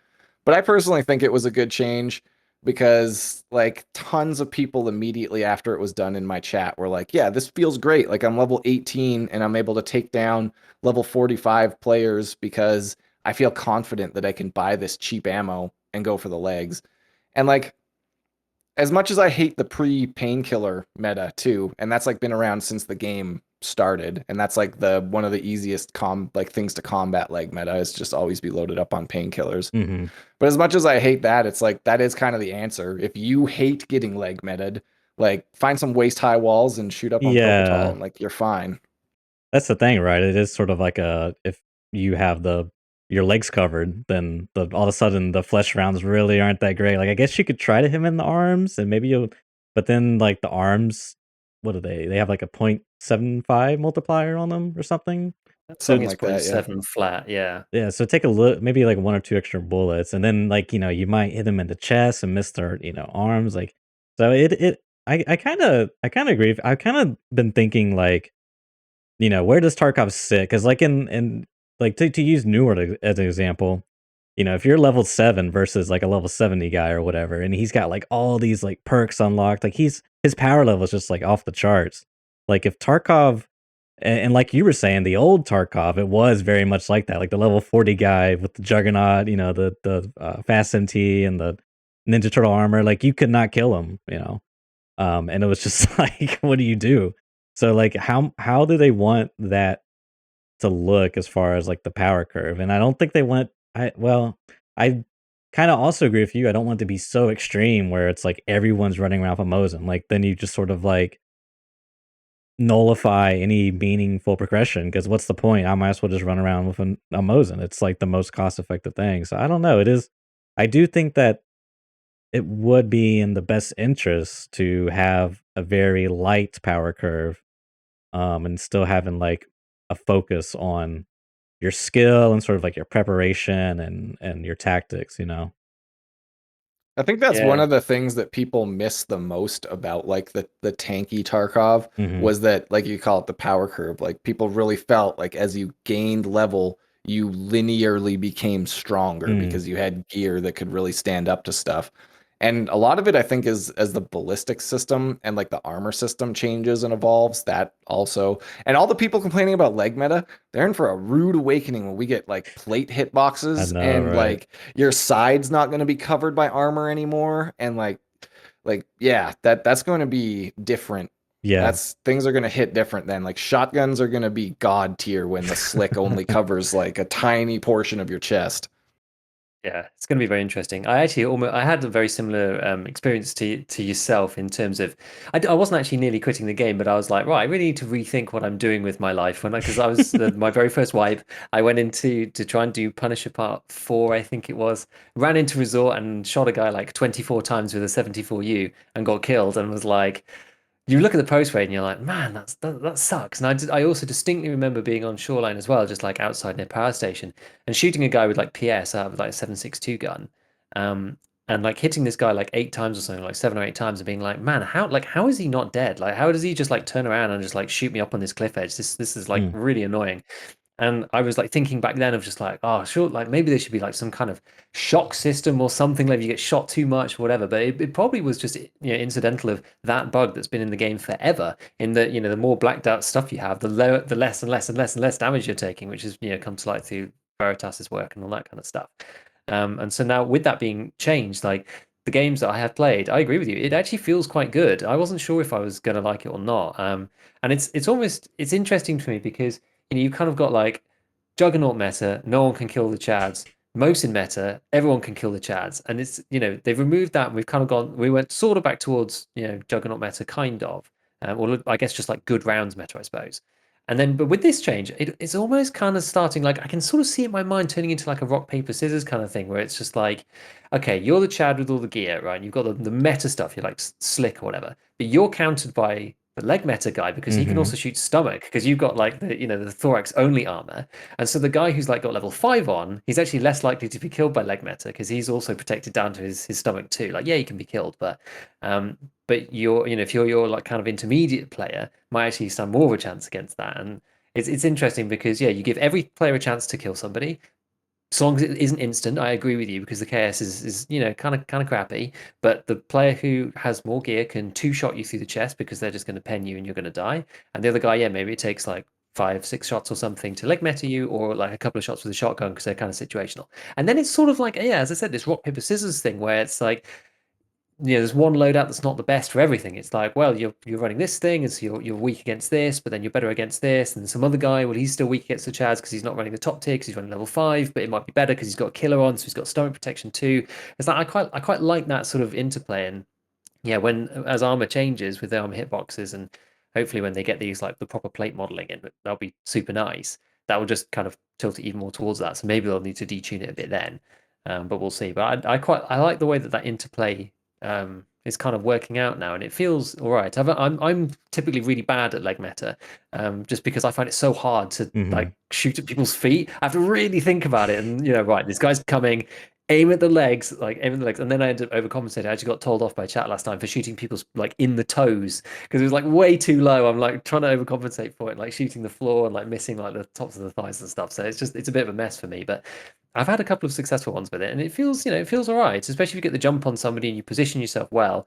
But I personally think it was a good change because like tons of people immediately after it was done in my chat were like, "Yeah, this feels great. Like I'm level 18 and I'm able to take down level 45 players because I feel confident that I can buy this cheap ammo and go for the legs." And like as much as I hate the pre-painkiller meta too, and that's like been around since the game started, and that's like the one of the easiest things to combat leg meta is just always be loaded up on painkillers. Hmm. But as much as I hate that, it's like that is kind of the answer. If you hate getting leg meted, like find some waist high walls and shoot up on propofol, Yeah. and like you're fine. That's the thing, right? It is sort of like if you have your legs covered, then all of a sudden the flesh rounds really aren't that great. Like I guess you could try to hit him in the arms and maybe you'll, but then like the arms, what do they? They have like a 0.75 multiplier on them or something. I So think Something it's like that, yeah. 0.7 flat. Yeah. yeah, so take a look, maybe like one or two extra bullets, and then like you might hit them in the chest and miss their arms. Like so I kind of agree. I've kind of been thinking like where does Tarkov sit? Because like in like to use Newer as an example, if you're level 7 versus like a level 70 guy or whatever, and he's got like all these like perks unlocked, like his power level is just like off the charts. Like if Tarkov And like you were saying, the old Tarkov, it was very much like that. Like the level 40 guy with the Juggernaut, the Fast MT and the Ninja Turtle armor. Like you could not kill him, and it was just like, what do you do? So like, how do they want that to look as far as like the power curve? And I don't think they want. I kind of also agree with you. I don't want it to be so extreme where it's like everyone's running around with Mosin. Like then you just sort of like nullify any meaningful progression because what's the point? I might as well just run around with a Mosin. It's like the most cost effective thing. So I don't know. It is. I do think that it would be in the best interest to have a very light power curve, and still having like a focus on your skill and sort of like your preparation and your tactics. I think that's one Yeah. of the things that people miss the most about like the tanky Tarkov Hmm. was that, like you call it, the power curve. Like people really felt like as you gained level, you linearly became stronger Mm. because you had gear that could really stand up to stuff. And a lot of it, I think, is as the ballistic system and like the armor system changes and evolves, that also. And all the people complaining about leg meta, they're in for a rude awakening when we get like plate I hitboxes know, and right? like your side's not going to be covered by armor anymore, and like yeah, that's going to be different. Yeah. That's things are going to hit different then. Like shotguns are going to be god tier when the slick only covers like a tiny portion of your chest. Yeah, it's going to be very interesting. I had a very similar experience to yourself in terms of I wasn't actually nearly quitting the game, but I was like, right, I really need to rethink what I'm doing with my life because I was my very first wipe. I went into to try and do Punisher Part 4, I think it was. Ran into resort and shot a guy like 24 times with a 74U and got killed and was like, you look at the post rate and you're like, man, that sucks. And I also distinctly remember being on shoreline as well, just like outside near power station, and shooting a guy with like PS out of like a 7.62 gun, um, and like hitting this guy like 8 times or something, like 7 or 8 times, and being like, man, how is he not dead? Like, how does he just like turn around and just like shoot me up on this cliff edge? This is like Mm. really annoying. And I was like thinking back then of just like, oh, sure, like maybe there should be like some kind of shock system or something, like you get shot too much, or whatever. But it probably was just incidental of that bug that's been in the game forever. In that the more blacked out stuff you have, the lower, the less and less and less and less damage you're taking, which is come to light through Veritas's work and all that kind of stuff. And so now with that being changed, like the games that I have played, I agree with you. It actually feels quite good. I wasn't sure if I was going to like it or not. And it's interesting to me because you've kind of got like Juggernaut meta, no one can kill the Chads. Mosin meta, everyone can kill the Chads. And it's, they've removed that. And we've kind of we went sort of back towards, Juggernaut meta, kind of. Or I guess just like good rounds meta, I suppose. And then, but with this change, it's almost kind of starting like I can sort of see it in my mind turning into like a rock, paper, scissors kind of thing where it's just like, okay, you're the Chad with all the gear, right? And you've got the meta stuff, you're like slick or whatever, but you're countered by the leg meta guy because he can Hmm. also shoot stomach because you've got like the thorax only armor. And so the guy who's like got level 5 on, he's actually less likely to be killed by leg meta because he's also protected down to his stomach too. Like, yeah, he can be killed, um but you're if you're your like kind of intermediate player, might actually stand more of a chance against that. And it's interesting because yeah, you give every player a chance to kill somebody, so long as it isn't instant. I agree with you because the KS is kind of crappy. But the player who has more gear can two shot you through the chest because they're just going to pen you and you're going to die. And the other guy, yeah, maybe it takes like 5, 6 shots or something to leg meta you, or like a couple of shots with a shotgun because they're kind of situational. And then it's sort of like, yeah, as I said, this rock paper scissors thing where it's like there's one loadout that's not the best for everything. It's like, well, you're running this thing, and so you're weak against this, but then you're better against this. And some other guy, well, he's still weak against the Chads because he's not running the top tier because he's running level 5, but it might be better because he's got a killer on, so he's got stomach protection too. It's like I quite like that sort of interplay. And yeah, when as armor changes with the armor hitboxes, and hopefully when they get these like the proper plate modeling in, that'll be super nice. That will just kind of tilt it even more towards that. So maybe they'll need to detune it a bit then, but we'll see. But I like the way that interplay is kind of working out now, and it feels all right. I'm typically really bad at leg meta, just because I find it so hard to Hmm. like shoot at people's feet. I have to really think about it, and right, this guy's coming, aim at the legs, and then I ended up overcompensating. I actually got told off by chat last time for shooting people's like in the toes because it was like way too low. I'm like trying to overcompensate for it, like shooting the floor and like missing like the tops of the thighs and stuff. So it's a bit of a mess for me, but I've had a couple of successful ones with it, and it feels all right, especially if you get the jump on somebody and you position yourself well.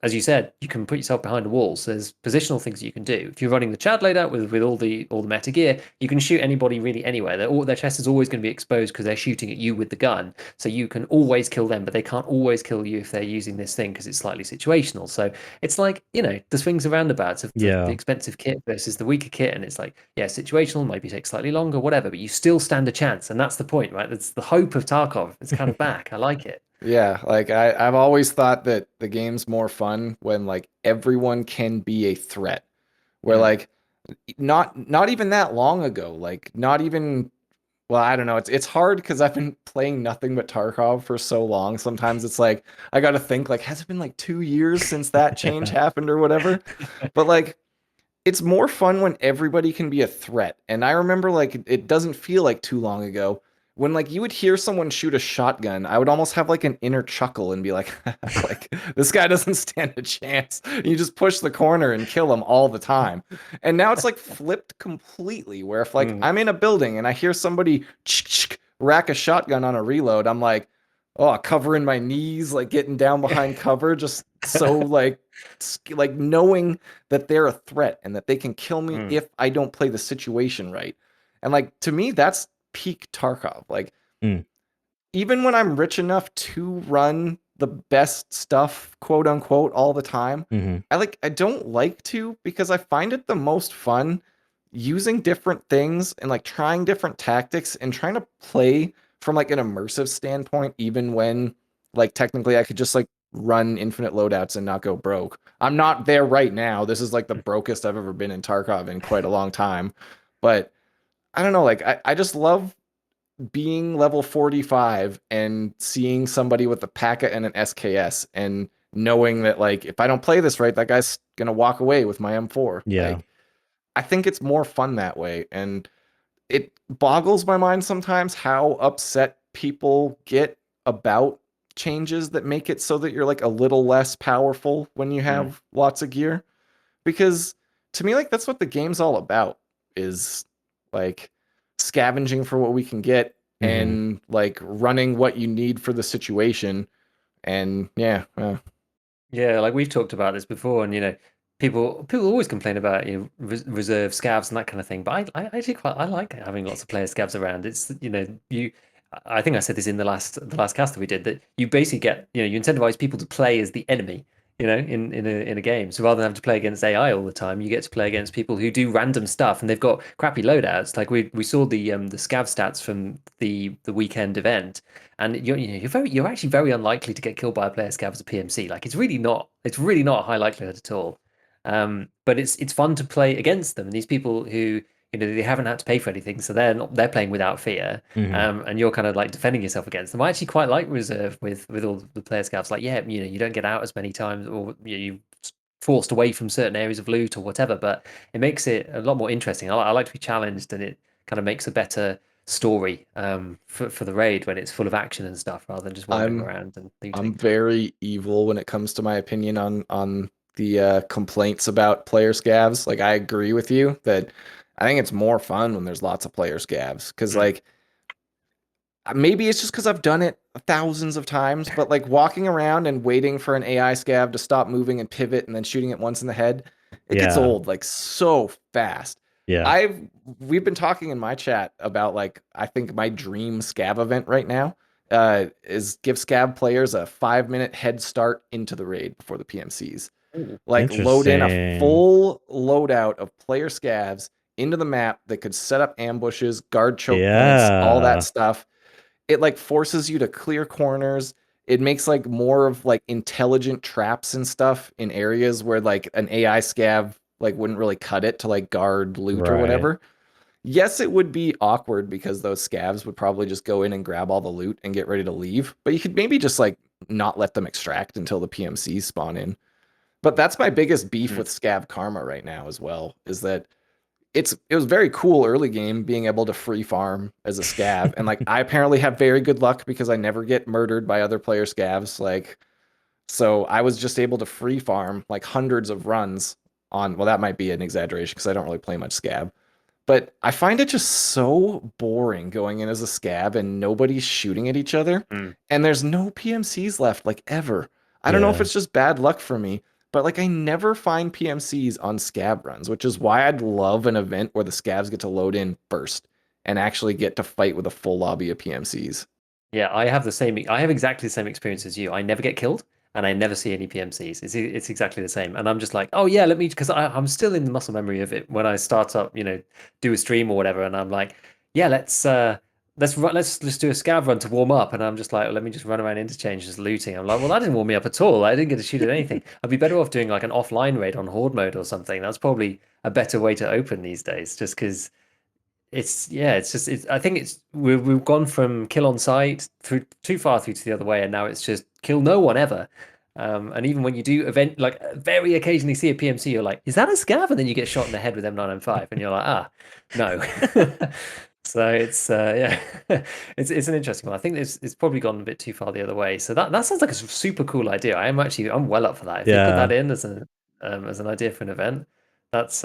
as you said, you can put yourself behind a wall. So there's positional things that you can do. If you're running the Chad loadout with all the meta gear, you can shoot anybody really anywhere. Their chest is always going to be exposed because they're shooting at you with the gun. So you can always kill them, but they can't always kill you if they're using this thing because it's slightly situational. So it's like, the swings and roundabouts of the expensive kit versus the weaker kit. And it's like, yeah, situational, maybe take slightly longer, whatever, but you still stand a chance. And that's the point, right? That's the hope of Tarkov. It's kind of back. I like it. Yeah, like I've always thought that the game's more fun when like everyone can be a threat. Where like not even that long ago, like not even well, I don't know. It's hard because I've been playing nothing but Tarkov for so long. Sometimes it's like I got to think like has it been like 2 years since that change happened or whatever? But like it's more fun when everybody can be a threat. And I remember like it doesn't feel like too long ago when like you would hear someone shoot a shotgun, I would almost have like an inner chuckle and be like, like this guy doesn't stand a chance. You just push the corner and kill him all the time. And now it's like flipped completely where if like I'm in a building and I hear somebody rack a shotgun on a reload, I'm like, oh, covering my knees, like getting down behind cover, just so like knowing that they're a threat and that they can kill me if I don't play the situation right. And like to me, that's peak Tarkov. Like even when I'm rich enough to run the best stuff, quote unquote, all the time, I don't like to because I find it the most fun using different things and like trying different tactics and trying to play from like an immersive standpoint, even when like technically I could just like run infinite loadouts and not go broke. I'm not there right now. This is like the brokest I've ever been in Tarkov in quite a long time. But I don't know, like I just love being level 45 and seeing somebody with a P.A.K.A. and an SKS and knowing that like if I don't play this right, that guy's gonna walk away with my M4. Yeah. Like I think it's more fun that way. And it boggles my mind sometimes how upset people get about changes that make it so that you're like a little less powerful when you have lots of gear. Because to me, like that's what the game's all about is like scavenging for what we can get and like running what you need for the situation. And yeah. Yeah, like we've talked about this before, and people always complain about reserve scavs and that kind of thing. But I actually I like having lots of player scavs around. It's you. I think I said this in the last cast that we did that you basically get you incentivize people to play as the enemy. In a game. So rather than having to play against AI all the time, you get to play against people who do random stuff and they've got crappy loadouts. Like we saw the scav stats from the weekend event, and you're actually very unlikely to get killed by a player scav as a PMC. Like it's really not a high likelihood at all. But it's fun to play against them. And these people who they haven't had to pay for anything, so they're playing without fear. And you're kind of like defending yourself against them. I actually quite like reserve with all the player scouts. Like you don't get out as many times, or you forced away from certain areas of loot or whatever. But it makes it a lot more interesting. I like to be challenged, and it kind of makes a better story for the raid when it's full of action and stuff rather than just wandering around and looting. I'm very evil when it comes to my opinion on the complaints about player scavs. Like I agree with you that I think it's more fun when there's lots of player scavs because like maybe it's just because I've done it thousands of times, but like walking around and waiting for an AI scav to stop moving and pivot and then shooting it once in the head, it gets old like so fast. Yeah. We've been talking in my chat about like I think my dream scav event right now is give scav players a 5-minute head start into the raid before the PMCs. Like load in a full loadout of player scavs into the map that could set up ambushes, guard choke points, all that stuff. It like forces you to clear corners. It makes like more of like intelligent traps and stuff in areas where like an AI scav like wouldn't really cut it to like guard loot or whatever. Yes, it would be awkward because those scavs would probably just go in and grab all the loot and get ready to leave. But you could maybe just like not let them extract until the PMCs spawn in. But that's my biggest beef with scav karma right now as well, is that it was very cool early game being able to free farm as a scav. And like I apparently have very good luck because I never get murdered by other player scavs. Like so I was just able to free farm like hundreds of runs on, well, that might be an exaggeration because I don't really play much scav. But I find it just so boring going in as a scav and nobody's shooting at each other. And there's no PMCs left, like ever. I don't know if it's just bad luck for me, but like I never find PMCs on scav runs, which is why I'd love an event where the scavs get to load in first and actually get to fight with a full lobby of PMCs. Yeah, I have the same. I have exactly the same experience as you. I never get killed, and I never see any PMCs. It's exactly the same. And I'm just like, oh yeah, let me, because I'm still in the muscle memory of it when I start up, do a stream or whatever, and I'm like, yeah, let's do a scav run to warm up, and I'm just like, let me just run around interchange just looting. I'm like, well, that didn't warm me up at all. I didn't get to shoot at anything. I'd be better off doing like an offline raid on horde mode or something. That's probably a better way to open these days, just because I think we've gone from kill on sight through too far through to the other way, and now it's just kill no one ever. And even when you do event, like very occasionally see a PMC, you're like, is that a scav? And then you get shot in the head with M995, and you're like, no. So it's an interesting one. I think it's probably gone a bit too far the other way. So that sounds like a super cool idea. I'm well up for that. If they put that in as an idea for an event, that's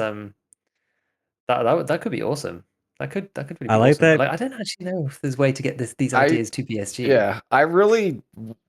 that could be awesome. That could really I be like awesome. that. Like, I don't actually know if there's a way to get these I ideas to BSG. Yeah, I really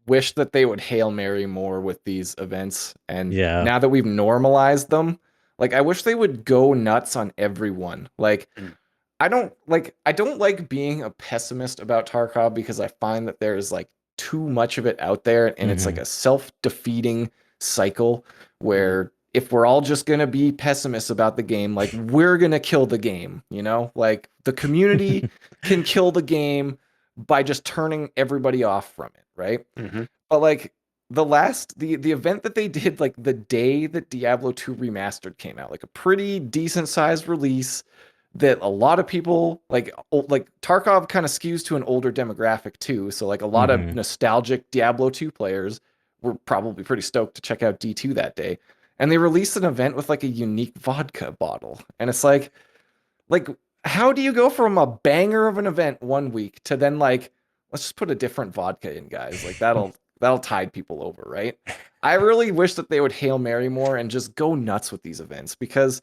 wish that they would Hail Mary more with these events. And Yeah. now that we've normalized them, like I wish they would go nuts on everyone. Like Mm. I don't like being a pessimist about Tarkov because I find that there's like too much of it out there and it's like Mhm. a self-defeating cycle Mm. where if we're all just going to be pessimists about the game, like we're going to kill the game, you know? Like the community can kill the game by just turning everybody off from it, right? Hmm. But like the event that they did like the day that Diablo 2 Remastered came out, like a pretty decent sized release that a lot of people like Tarkov kind of skews to an older demographic too. So like a lot of Mhm. nostalgic Diablo 2 players were probably pretty stoked to check out D2 that day. And they released an event with like a unique vodka bottle. And it's like how do you go from a banger of an event one week to then like let's just put a different vodka in, guys? Like that'll tide people over, right? I really wish that they would Hail Mary more and just go nuts with these events because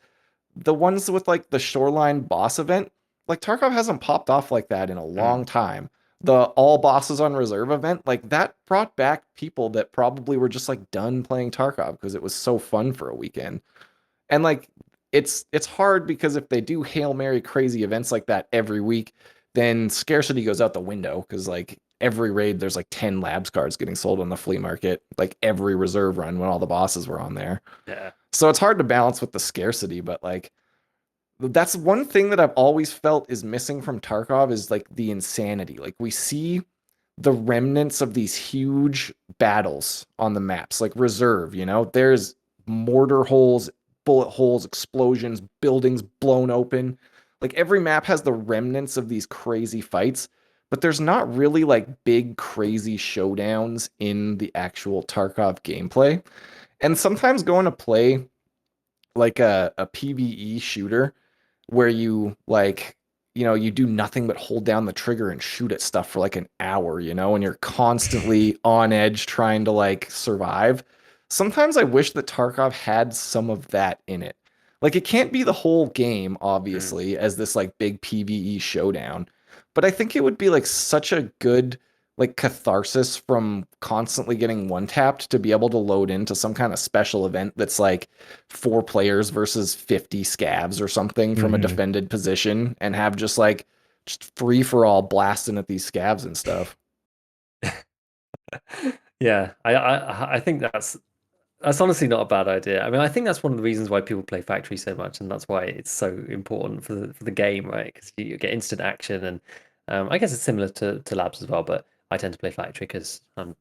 the ones with like the Shoreline boss event, like Tarkov hasn't popped off like that in a Mm. long time. The all bosses on reserve event, like that brought back people that probably were just like done playing Tarkov because it was so fun for a weekend. And like it's hard because if they do Hail Mary crazy events like that every week, then scarcity goes out the window because like every raid there's like 10 labs cards getting sold on the flea market, like every reserve run when all the bosses were on there. Yeah. So it's hard to balance with the scarcity, but like that's one thing that I've always felt is missing from Tarkov is like the insanity. Like we see the remnants of these huge battles on the maps, like reserve, you know, there's mortar holes, bullet holes, explosions, buildings blown open. Like every map has the remnants of these crazy fights, but there's not really like big crazy showdowns in the actual Tarkov gameplay. And sometimes going to play like a PvE shooter where you like you do nothing but hold down the trigger and shoot at stuff for like an hour, and you're constantly on edge trying to like survive. Sometimes I wish that Tarkov had some of that in it. Like it can't be the whole game Mm. obviously as this like big PvE showdown, but I think it would be like such a good like catharsis from constantly getting one tapped to be able to load into some kind of special event that's like 4 players versus 50 scavs or something from a Mhm. defended position and have just free for all blasting at these scavs and stuff. Yeah, I think that's honestly not a bad idea. I mean, I think that's one of the reasons why people play Factory so much, and that's why it's so important for the game, right? Because you get instant action, and I guess it's similar to Labs as well. But I tend to play Factory because I'm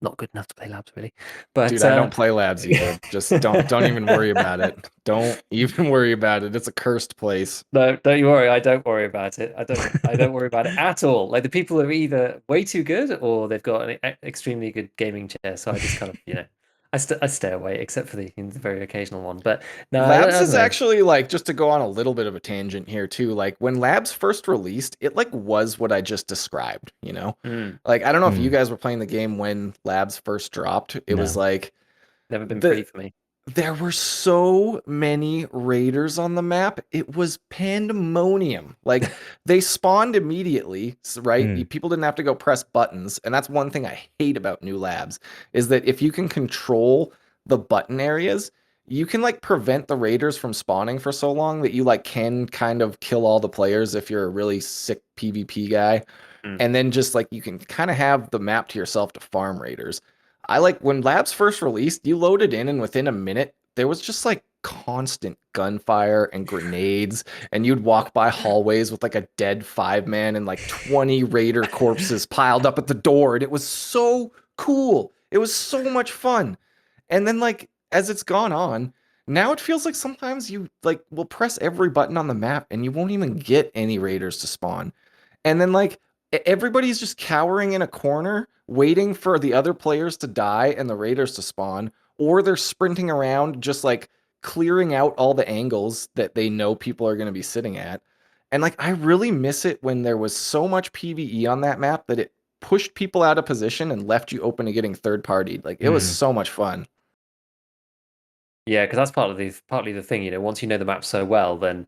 not good enough to play Labs really. Dude, But I don't play labs either. Just don't even worry about it. Don't even worry about it. It's a cursed place. no, don't you worry. I don't worry about it. I don't worry about it at all. Like the people are either way too good or they've got an extremely good gaming chair. So I just kind of, I stay away except for the very occasional one. But no, Labs I don't is know. actually like just to go on a little bit of a tangent here too. Like when Labs first released, it like was what I just described. Mm, Like I don't know if you Mm. guys were playing the game when Labs first dropped. It was No. like never been free the for me. there were so many raiders on the map. It was pandemonium. Like they spawned immediately, right? Mm. People didn't have to go press buttons, and that's one thing I hate about new labs is that if you can control the button areas, you can like prevent the raiders from spawning for so long that you like can kind of kill all the players if you're a really sick PvP guy. Mm. And then just like you can kind of have the map to yourself to farm raiders. I like when labs first released, you loaded in and within a minute there was just like constant gunfire and grenades, and you'd walk by hallways with like a dead 5-man and like 20 raider corpses piled up at the door, and it was so cool. It was so much fun. And then like as it's gone on, now it feels like sometimes you like will press every button on the map and you won't even get any raiders to spawn. And then like everybody's just cowering in a corner waiting for the other players to die and the raiders to spawn, or they're sprinting around just like clearing out all the angles that they know people are going to be sitting at. And like I really miss it when there was so much PvE on that map that it pushed people out of position and left you open to getting third partied. Like it was so much fun. Yeah, because that's partly the thing, you know, once you know the map so well, then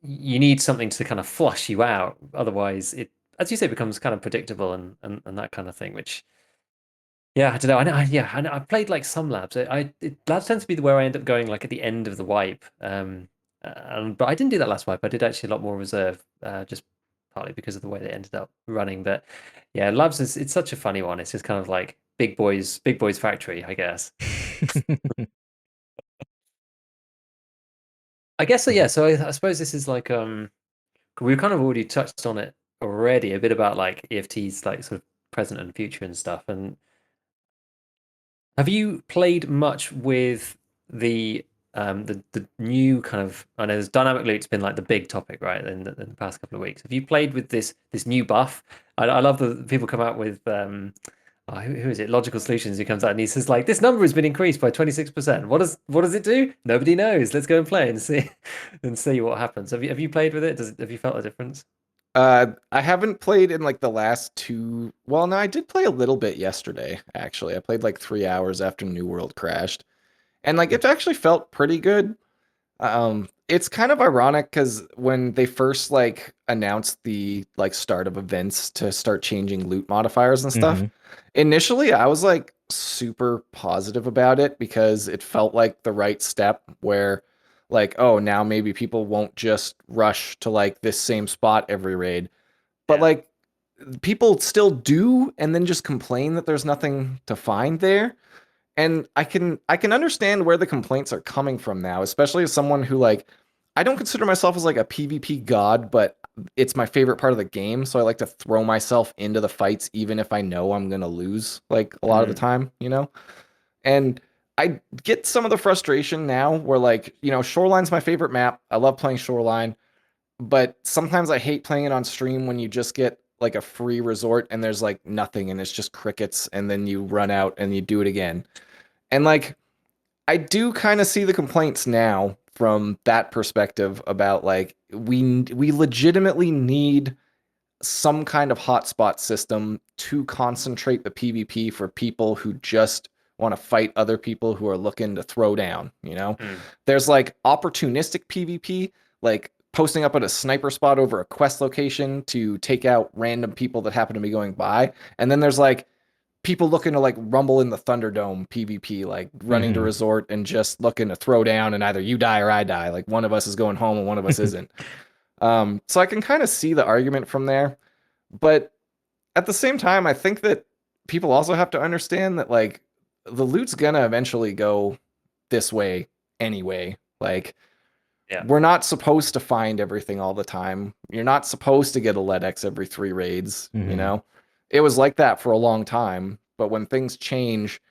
you need something to kind of flush you out. Otherwise, it, as you say, becomes kind of predictable and that kind of thing. Which, yeah, I don't know. I know, I've played like some labs. Labs tend to be where I end up going like at the end of the wipe. But I didn't do that last wipe. I did actually a lot more reserve, just partly because of the way they ended up running. But yeah, labs is it's such a funny one. It's just kind of like big boys factory, I guess. I guess so. Yeah. So I suppose this is like we've kind of already touched on it already a bit about like EFT's like sort of present and future and stuff. And have you played much with the new kind of, I know there's dynamic loot's been like the big topic, right, in the past couple of weeks. Have you played with this new buff? I love the people come out with who is it? Logical Solutions, who comes out and he says like this number has been increased by 26%. What does it do? Nobody knows. Let's go and play and see and see what happens. Have you played with it? Have you felt a difference? I haven't played in like the last two. Well, no, I did play a little bit yesterday, actually. I played like 3 hours after New World crashed. And like it actually felt pretty good. It's kind of ironic because when they first like announced the like start of events to start changing loot modifiers and stuff, initially I was like super positive about it because it felt like the right step where like, oh, now maybe people won't just rush to like this same spot every raid. But Yeah. like people still do and then just complain that there's nothing to find there. And I can understand where the complaints are coming from now, especially as someone who like I don't consider myself as like a PvP god, but it's my favorite part of the game, so I like to throw myself into the fights even if I know I'm going to lose like a lot of the Mm. time, you know? And I get some of the frustration now where like, you know, Shoreline's my favorite map. I love playing Shoreline, but sometimes I hate playing it on stream when you just get like a free resort and there's like nothing and it's just crickets and then you run out and you do it again. And like I do kind of see the complaints now from that perspective about like we legitimately need some kind of hotspot system to concentrate the PvP for people who just want to fight other people who are looking to throw down, you know? Mm. There's like opportunistic PvP, like posting up at a sniper spot over a quest location to take out random people that happen to be going by. And then there's like people looking to like rumble in the Thunderdome PvP, like running to resort and just looking to throw down and either you die or I die. Like one of us is going home and one of us isn't. So I can kind of see the argument from there. But at the same time, I think that people also have to understand that like the loot's gonna eventually go this way anyway. Like Yeah. we're not supposed to find everything all the time. You're not supposed to get a LEDX every 3 raids, you know? It was like that for a long time, but when things change,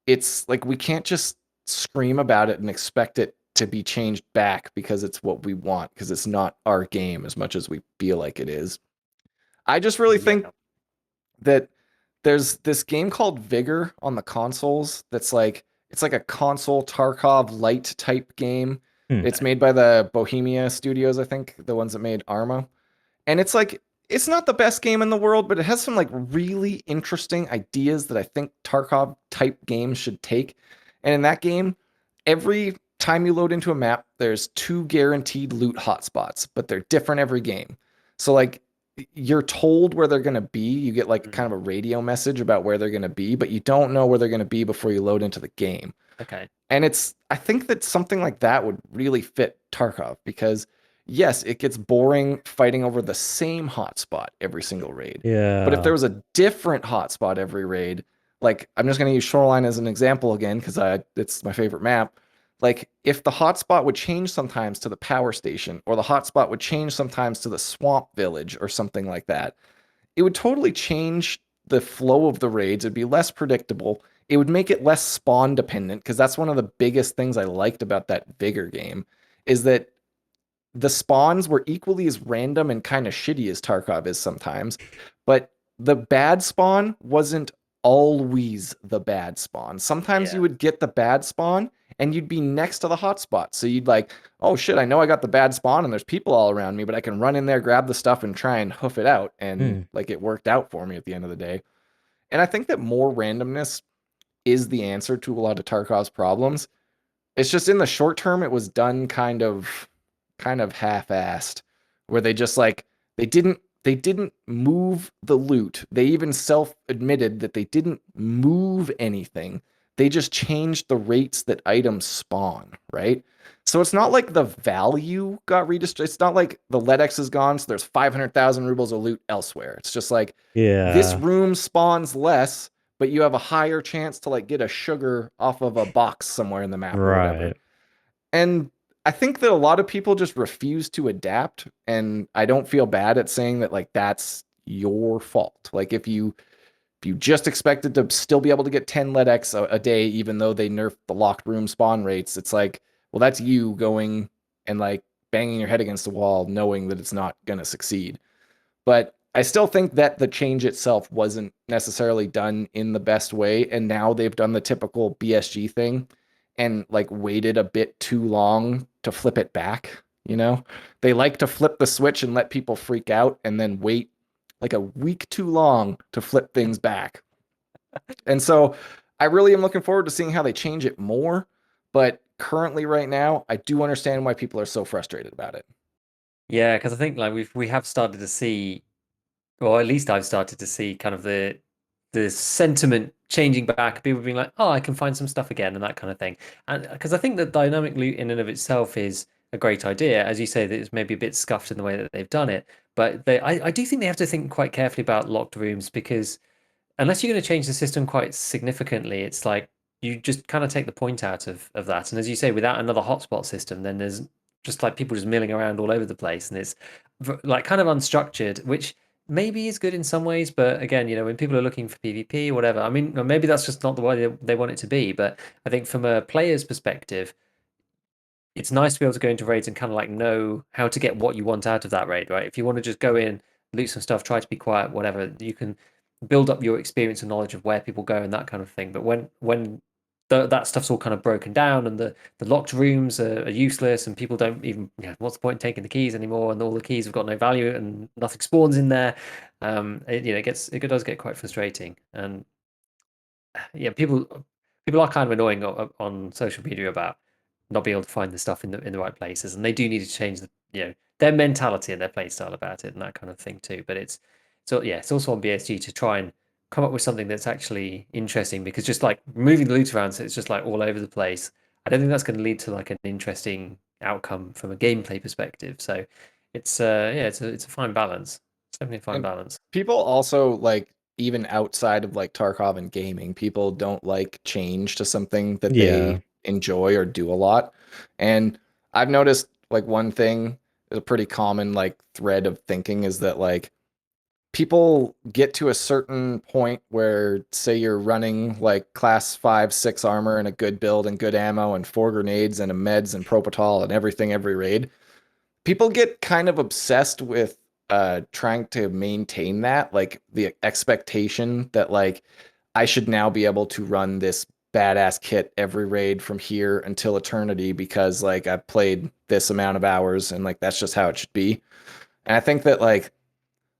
it's like we can't just scream about it and expect it to be changed back because it's what we want, because it's not our game as much as we feel like it is. I just really think Yeah. that there's this game called Vigor on the consoles that's like it's like a console Tarkov light type game. It's made by the Bohemia Studios, I think, the ones that made Arma. And it's like it's not the best game in the world, but it has some like really interesting ideas that I think Tarkov type games should take. And in that game, every time you load into a map, there's 2 guaranteed loot hotspots, but they're different every game. So like you're told where they're going to be. You get like kind of a radio message about where they're going to be, but you don't know where they're going to be before you load into the game. Okay. And I think that something like that would really fit Tarkov because, yes, it gets boring fighting over the same hotspot every single raid. But if there Yeah. was a different hotspot every raid, like I'm just going to use Shoreline as an example again because it's my favorite map. Like if the hotspot would change sometimes to the power station, or the hotspot would change sometimes to the swamp village or something like that, it would totally change the flow of the raids. It'd be less predictable. It would make it less spawn dependent because that's one of the biggest things I liked about that Vigor game is that the spawns were equally as random and kind of shitty as Tarkov is sometimes, but the bad spawn wasn't always the bad spawn. Sometimes you Yeah. would get the bad spawn and you'd be next to the hotspot. So you'd like, oh shit, I know I got the bad spawn and there's people all around me, but I can run in there, grab the stuff, and try and hoof it out. And Hmm. like it worked out for me at the end of the day. And I think that more randomness is the answer to a lot of Tarkov's problems. It's just in the short term, it was done kind of half-assed, where they just like they didn't move the loot. They even self-admitted that they didn't move anything. They just changed the rates that items spawn, right? So it's not like the value got redistributed. It's not like the LEDX is gone, so there's 500,000 rubles of loot elsewhere. It's just like this Yeah. room spawns less, but you have a higher chance to like get a sugar off of a box somewhere in the map or whatever. Right. And I think that a lot of people just refuse to adapt, and I don't feel bad at saying that like that's your fault. Like if you just expected to still be able to get 10 LEDX a day, even though they nerfed the locked room spawn rates, it's like, well, that's you going and like banging your head against the wall, knowing that it's not going to succeed. But I still think that the change itself wasn't necessarily done in the best way. And now they've done the typical BSG thing and like waited a bit too long to flip it back. You know, they like to flip the switch and let people freak out and then wait like a week too long to flip things back. And so I really am looking forward to seeing how they change it more. But currently, right now, I do understand why people are so frustrated about it. Yeah, because I think like we have started to see, or at least I've started to see kind of the sentiment changing back, people being like, oh, I can find some stuff again and that kind of thing. And because I think that dynamic loot in and of itself is a great idea, as you say, that it's maybe a bit scuffed in the way that they've done it. But I do think they have to think quite carefully about locked rooms because unless you're going to change the system quite significantly, it's like you just kind of take the point out of that. And as you say, without another hotspot system, then there's just like people just milling around all over the place, and it's like kind of unstructured, which maybe is good in some ways. But again, when people are looking for PvP or whatever, I mean, maybe that's just not the way they want it to be. But I think from a player's perspective, it's nice to be able to go into raids and kind of like know how to get what you want out of that raid, right? If you want to just go in, loot some stuff, try to be quiet, whatever, you can build up your experience and knowledge of where people go and that kind of thing. But when that stuff's all kind of broken down and the locked rooms are useless and people don't even, what's the point in taking the keys anymore? And all the keys have got no value and nothing spawns in there. It does get quite frustrating. And yeah, people are kind of annoying on social media about not being able to find the stuff in the right places, and they do need to change their mentality and their play style about it and that kind of thing too. But it's also on BSG to try and come up with something that's actually interesting because just like moving the loot around so it's just like all over the place, I don't think that's going to lead to like an interesting outcome from a gameplay perspective. So it's a fine balance. It's definitely a fine And balance. people also like even outside of like Tarkov and gaming, people don't like change to something that Yeah. they enjoy or do a lot. And I've noticed like one thing, a pretty common like thread of thinking is that like people get to a certain point where say you're running like class 5 6 armor and a good build and good ammo and 4 grenades and a meds and propofol and everything every raid, people get kind of obsessed with trying to maintain that, like the expectation that like I should now be able to run this badass kit every raid from here until eternity because like I've played this amount of hours and like that's just how it should be. And I think that like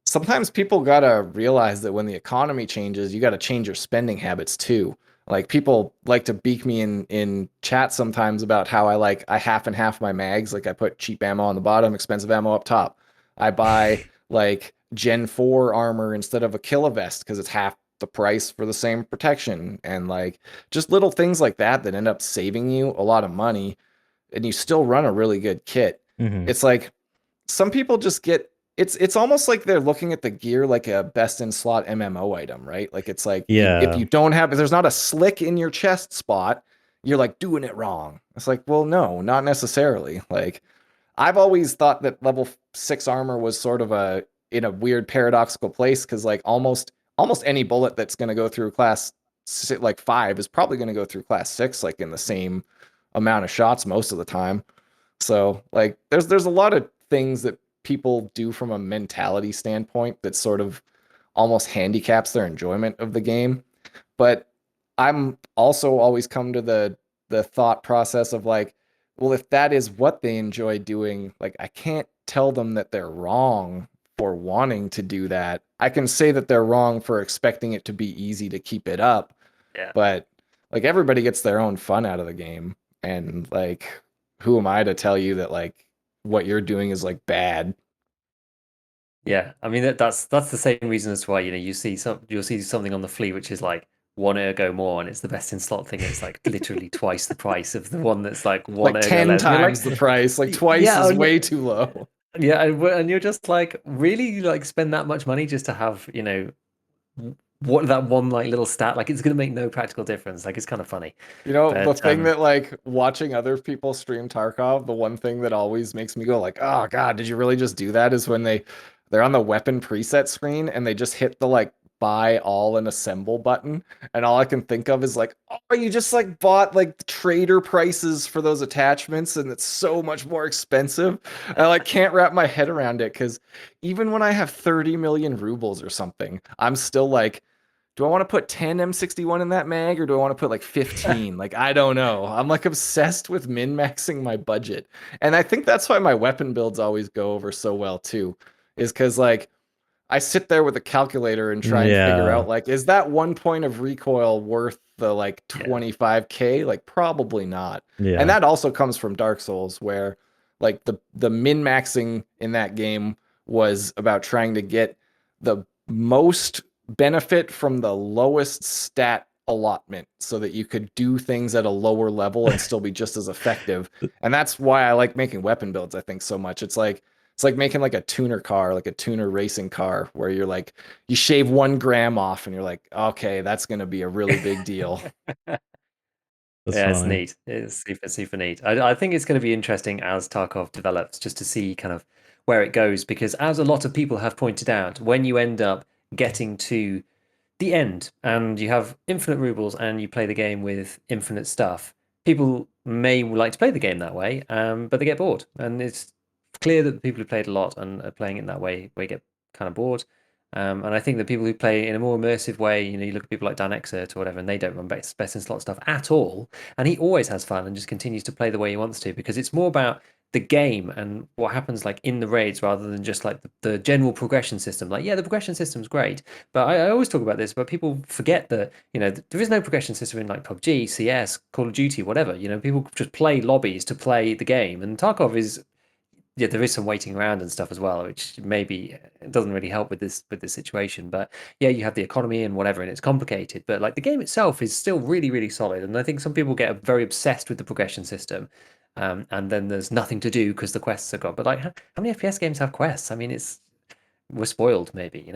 sometimes people gotta realize that when the economy changes, you gotta change your spending habits too. Like people like to beak me in chat sometimes about how I half and half my mags. Like I put cheap ammo on the bottom, expensive ammo up top. I buy like Gen 4 armor instead of a kilovest because it's half the price for the same protection, and like just little things like that that end up saving you a lot of money, and you still run a really good kit. Mhm. It's like some people just get it's almost like they're looking at the gear like a best in slot MMO item, right? Like it's like if Yeah. you don't have if there's not a slick in your chest spot, you're like doing it wrong. It's like, well, no, not necessarily. Like I've always thought that level 6 armor was sort of a in a weird paradoxical place because like almost any bullet that's going to go through like 5 is probably going to go through class 6 like in the same amount of shots most of the time. So like there's a lot of things that people do from a mentality standpoint that sort of almost handicaps their enjoyment of the game. But I'm also always come to the thought process of like, well, if that is what they enjoy doing, like I can't tell them that they're wrong for wanting to do that. I can say that they're wrong for expecting it to be easy to keep it up, Yeah. but like everybody gets their own fun out of the game, and like who am I to tell you that like what you're doing is like bad? Yeah, I mean that's the same reason as to why you'll see something on the fleet which is like 1 ergo more and it's the best in slot thing and it's like literally twice the price of the one that's like 1 Like ergo 10 less. And you're like, times the price, like twice yeah, is way too low. yeah, and you're just like, really, you like spend that much money just to have what that one like little stat, like it's gonna make no practical difference. Like it's kind of funny, You know, the but thing that like watching other people stream Tarkov, the one thing that always makes me go like, "Oh God, did you really just do that?" Is when they're on the weapon preset screen and they just hit the like buy all and assemble button, and all I can think of is like, "Oh, you just like bought like trader prices for those attachments, and it's so much more expensive." And I like can't wrap my head around it because even when I have 30 million rubles or something, I'm still like, do I want to put 10 M61 in that mag or do I want to put like 15? Like, I don't know. I'm like obsessed with min-maxing my budget. And I think that's why my weapon builds always go over so well too, is because like I sit there with a calculator and try and figure Yeah. out like, is that 1 point of recoil worth the like yeah, 25K? Like, probably not. And Yeah. that also comes from Dark Souls, where like the min-maxing in that game was about trying to get the most benefit from the lowest stat allotment so that you could do things at a lower level and still be just as effective. And that's why I like making weapon builds, I think, so much. It's like making like a tuner car, like a tuner racing car, where you're like, you shave 1 gram off and you're like, okay, that's going to be a really big deal. That's yeah, it's funny. neat. It's super neat. I think it's going to be interesting as Tarkov develops, just to see kind of where it goes, because as a lot of people have pointed out, when you end up getting to the end and you have infinite rubles and you play the game with infinite stuff, people may like to play the game that way, but they get bored. And it's clear that the people who played a lot and are playing it in that way, they get kind of bored. And I think that people who play in a more immersive way, you look at people like Dan Exert or whatever, and they don't run best in slot stuff at all. And he always has fun and just continues to play the way he wants to, because it's more about the game and what happens like in the raids rather than just like the general progression system. Like, yeah, the progression system's great, but I always talk about this, but people forget that, there is no progression system in like PUBG, CS, Call of Duty, whatever. People just play lobbies to play the game. And Tarkov is, yeah, there is some waiting around and stuff as well, which maybe doesn't really help with this situation. But yeah, you have the economy and whatever, and it's complicated. But like the game itself is still really, really solid. And I think some people get very obsessed with the progression system, and then there's nothing to do because the quests are gone. But like, how many FPS games have quests? I mean, we're spoiled, maybe.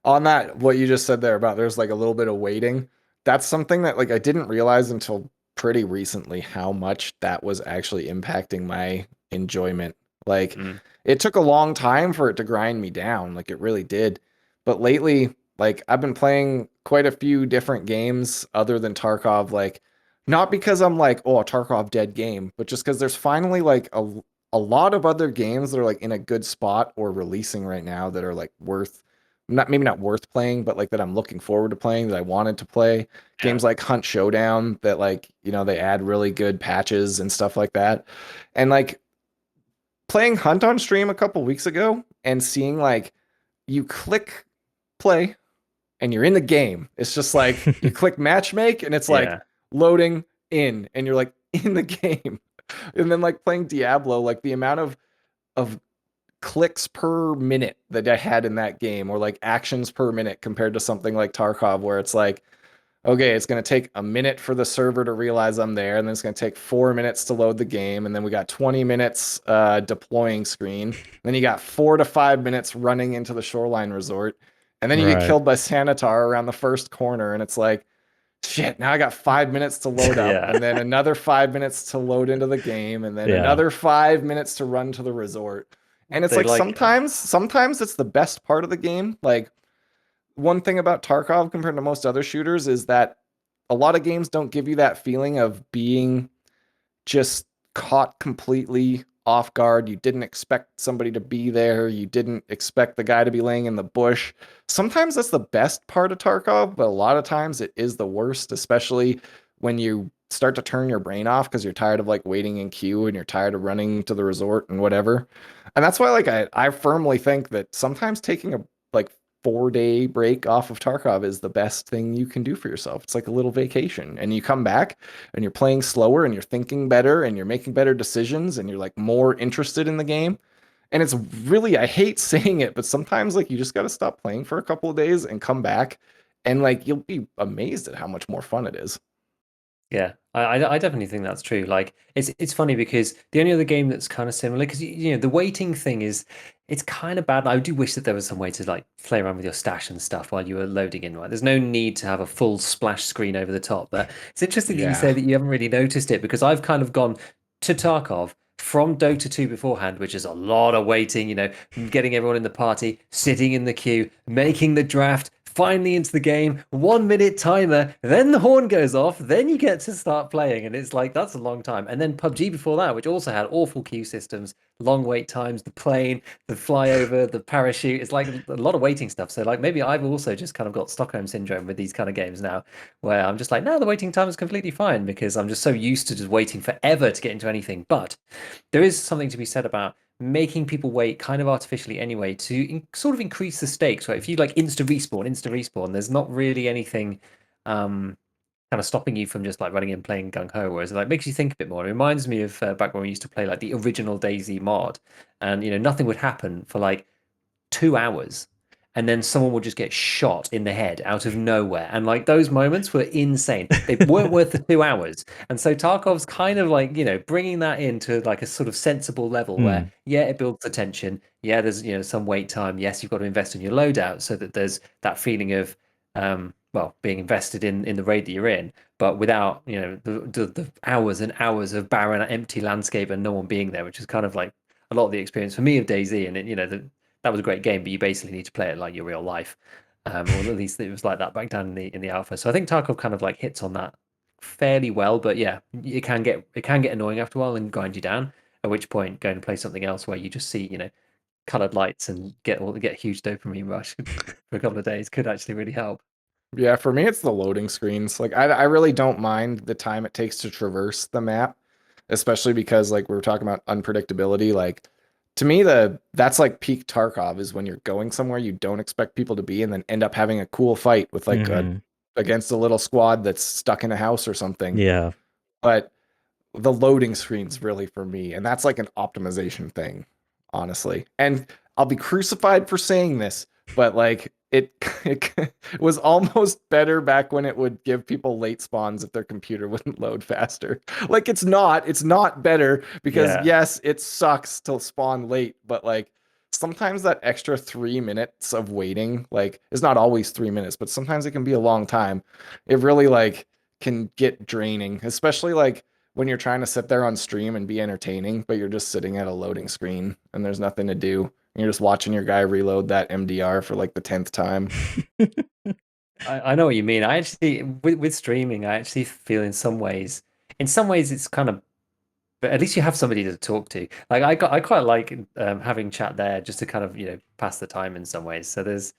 On that, what you just said there about there's like a little bit of waiting, that's something that like I didn't realize until pretty recently how much that was actually impacting my enjoyment. Like Mm, it took a long time for it to grind me down, like it really did. But lately, like I've been playing quite a few different games other than Tarkov, like not because I'm like, oh, a Tarkov dead game, but just because there's finally like a lot of other games that are like in a good spot or releasing right now that are like worth not maybe not worth playing, but like that I'm looking forward to playing that I wanted to play. yeah. Games like Hunt Showdown that like, they add really good patches and stuff like that. And like playing Hunt on stream a couple weeks ago and seeing like you click play and you're in the game. It's just like you click matchmake and it's like Yeah. loading in and you're like in the game. And then like playing Diablo, like the amount of clicks per minute that I had in that game, or like actions per minute, compared to something like Tarkov, where it's like, okay, it's going to take a minute for the server to realize I'm there, and then it's going to take 4 minutes to load the game, and then we got 20 minutes deploying screen. Then you got 4 to 5 minutes running into the shoreline resort, and then you get Right. killed by Sanitar around the first corner, and it's like, shit, now I got 5 minutes to load up, Yeah. and then another 5 minutes to load into the game, and then Yeah. another 5 minutes to run to the resort. And it's They like, like sometimes it's the best part of the game. Like, one thing about Tarkov compared to most other shooters is that a lot of games don't give you that feeling of being just caught completely off guard. You didn't expect somebody to be there. You didn't expect the guy to be laying in the bush. Sometimes that's the best part of Tarkov, but a lot of times it is the worst, especially when you start to turn your brain off because you're tired of like waiting in queue and you're tired of running to the resort and whatever. And that's why like I firmly think that sometimes taking a like 4 day break off of Tarkov is the best thing you can do for yourself. It's like a little vacation, and you come back and you're playing slower and you're thinking better and you're making better decisions and you're like more interested in the game. And it's really, I hate saying it, but sometimes like you just got to stop playing for a couple of days and come back, and like you'll be amazed at how much more fun it is. Yeah, I definitely think that's true. Like, it's funny because the only other game that's kind of similar, because you know the waiting thing is, it's kind of bad. I do wish that there was some way to like play around with your stash and stuff while you were loading in. Right, there's no need to have a full splash screen over the top. But it's interesting that you Yeah. say that you haven't really noticed it, because I've kind of gone to Tarkov from Dota 2 beforehand, which is a lot of waiting. You know, getting everyone in the party, sitting in the queue, making the draft, finally into the game, 1 minute timer, then the horn goes off, then you get to start playing. And it's like, that's a long time. And then PUBG before that, which also had awful queue systems, long wait times, the plane, the flyover, the parachute. It's like a lot of waiting stuff. So, like, maybe I've also just kind of got Stockholm syndrome with these kind of games now, where I'm just like, no, the waiting time is completely fine because I'm just so used to just waiting forever to get into anything. But there is something to be said about making people wait kind of artificially anyway to sort of increase the stakes, right? If you like insta respawn, there's not really anything kind of stopping you from just like running in playing gung ho, whereas it like makes you think a bit more. It reminds me of back when we used to play like the original DayZ mod, and you know nothing would happen for like 2 hours, and then someone would just get shot in the head out of nowhere. And like those moments were insane. They weren't worth the 2 hours. And so Tarkov's kind of like, you know, bringing that into like a sort of sensible level where, Hmm. yeah, it builds the tension. Yeah, there's, you know, some wait time. Yes, you've got to invest in your loadout so that there's that feeling of, well, being invested in the raid that you're in, but without, you know, the hours and hours of barren, empty landscape and no one being there, which is kind of like a lot of the experience for me of DayZ. And it, you know, that was a great game, but you basically need to play it like your real life, or at least it was like that back down in the alpha. So I think Tarkov kind of like hits on that fairly well, but yeah, it can get annoying after a while and grind you down. At which point, go and play something else where you just see, you know, colored lights and get a huge dopamine rush for a couple of days could actually really help. Yeah, for me, it's the loading screens. Like, I really don't mind the time it takes to traverse the map, especially because, like, we were talking about unpredictability. Like, to me, that's like peak Tarkov is when you're going somewhere you don't expect people to be, and then end up having a cool fight with like a Hmm. against a little squad that's stuck in a house or something. Yeah. But the loading screens really for me, and that's like an optimization thing, honestly. And I'll be crucified for saying this, but like it was almost better back when it would give people late spawns if their computer wouldn't load faster. Like it's not better because Yeah, yes, it sucks to spawn late, but like sometimes that extra 3 minutes of waiting, like is not always 3 minutes, but sometimes it can be a long time. It really like can get draining, especially like when you're trying to sit there on stream and be entertaining, but you're just sitting at a loading screen and there's nothing to do. And you're just watching your guy reload that MDR for like the 10th time. I know what you mean. I actually with streaming, I actually feel in some ways it's kind of, but at least you have somebody to talk to. Like I quite like having chat there just to kind of, you know, pass the time in some ways. So there's,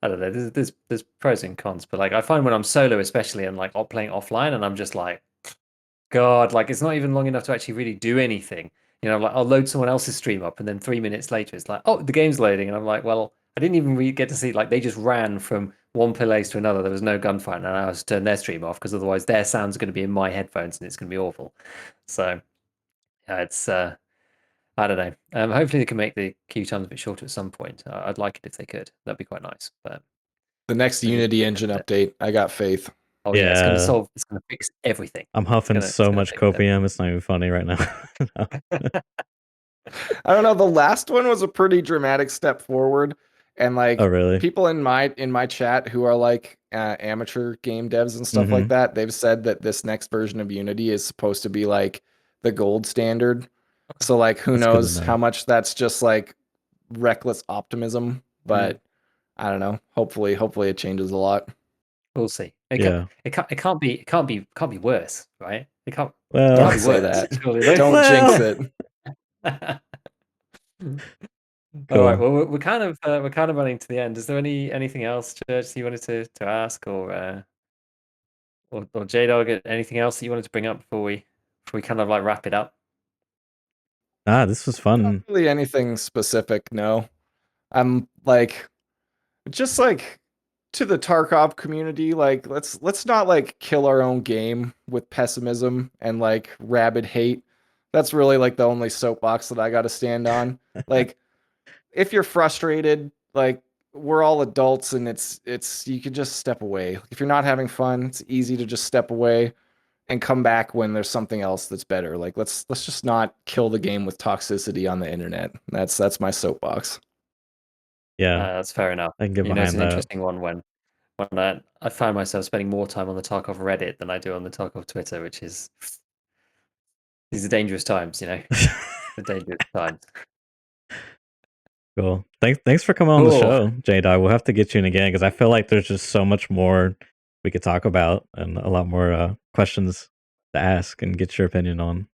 I don't know, there's pros and cons, but like I find when I'm solo especially and like playing offline and I'm just like, God, like it's not even long enough to actually really do anything. You know, like I'll load someone else's stream up and then 3 minutes later it's like, oh, the game's loading, and I'm like, well, I didn't even really get to see, like they just ran from one place to another. There was no gunfight, and I was to turn their stream off because otherwise their sound's going to be in my headphones and it's going to be awful. So yeah, it's I don't know. Hopefully they can make the queue times a bit shorter at some point. I'd like it if they could. That'd be quite nice. But The next Unity engine update, I got faith. oh yeah, it's gonna Yeah. solve. It's gonna fix everything. I'm huffing so much fix everything. copium. It's not even funny right now. No. I don't know. The last one was a pretty dramatic step forward, and like Oh, really? people in my chat who are like amateur game devs and stuff like Mhm. that, they've said that this next version of Unity is supposed to be like the gold standard. So like, who That's good to knows how know. much that's just like reckless optimism, but I don't know. Hopefully it changes a lot. We'll see. Yeah. It can't be worse, right? It can't Well, Don't be say worse. that. Surely, right? Don't jinx it. All right. cool. Well, we're kind of running to the end. Is there anything else, Church, you wanted to ask, or J-Dog, anything else that you wanted to bring up before we kind of like wrap it up? This was Not fun. really anything specific, no. I'm like just like to the Tarkov community, like let's not like kill our own game with pessimism and like rabid hate. That's really like the only soapbox that I got to stand on. Like if you're frustrated, like we're all adults and it's you can just step away. If you're not having fun, it's easy to just step away and come back when there's something else that's better. Like let's just not kill the game with toxicity on the internet. That's my soapbox. Yeah. That's fair enough. I can get You know, it's behind an that. interesting one when I find myself spending more time on the Tarkov Reddit than I do on the Tarkov Twitter, which is these are dangerous times, you know. The dangerous times. Cool. Thanks for coming on the Cool. show, J-Dog. We'll have to get you in again because I feel like there's just so much more we could talk about and a lot more questions to ask and get your opinion on.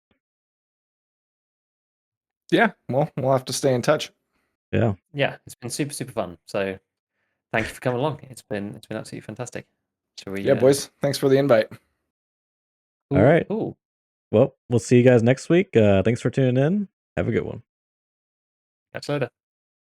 Yeah, well, we'll have to stay in touch. Yeah. Yeah, it's been super fun. So thank you for coming along. It's been absolutely fantastic. Shall we? Yeah, boys. Thanks for the invite. All right. Cool. Well, we'll see you guys next week. Thanks for tuning in. Have a good one. Catch you later.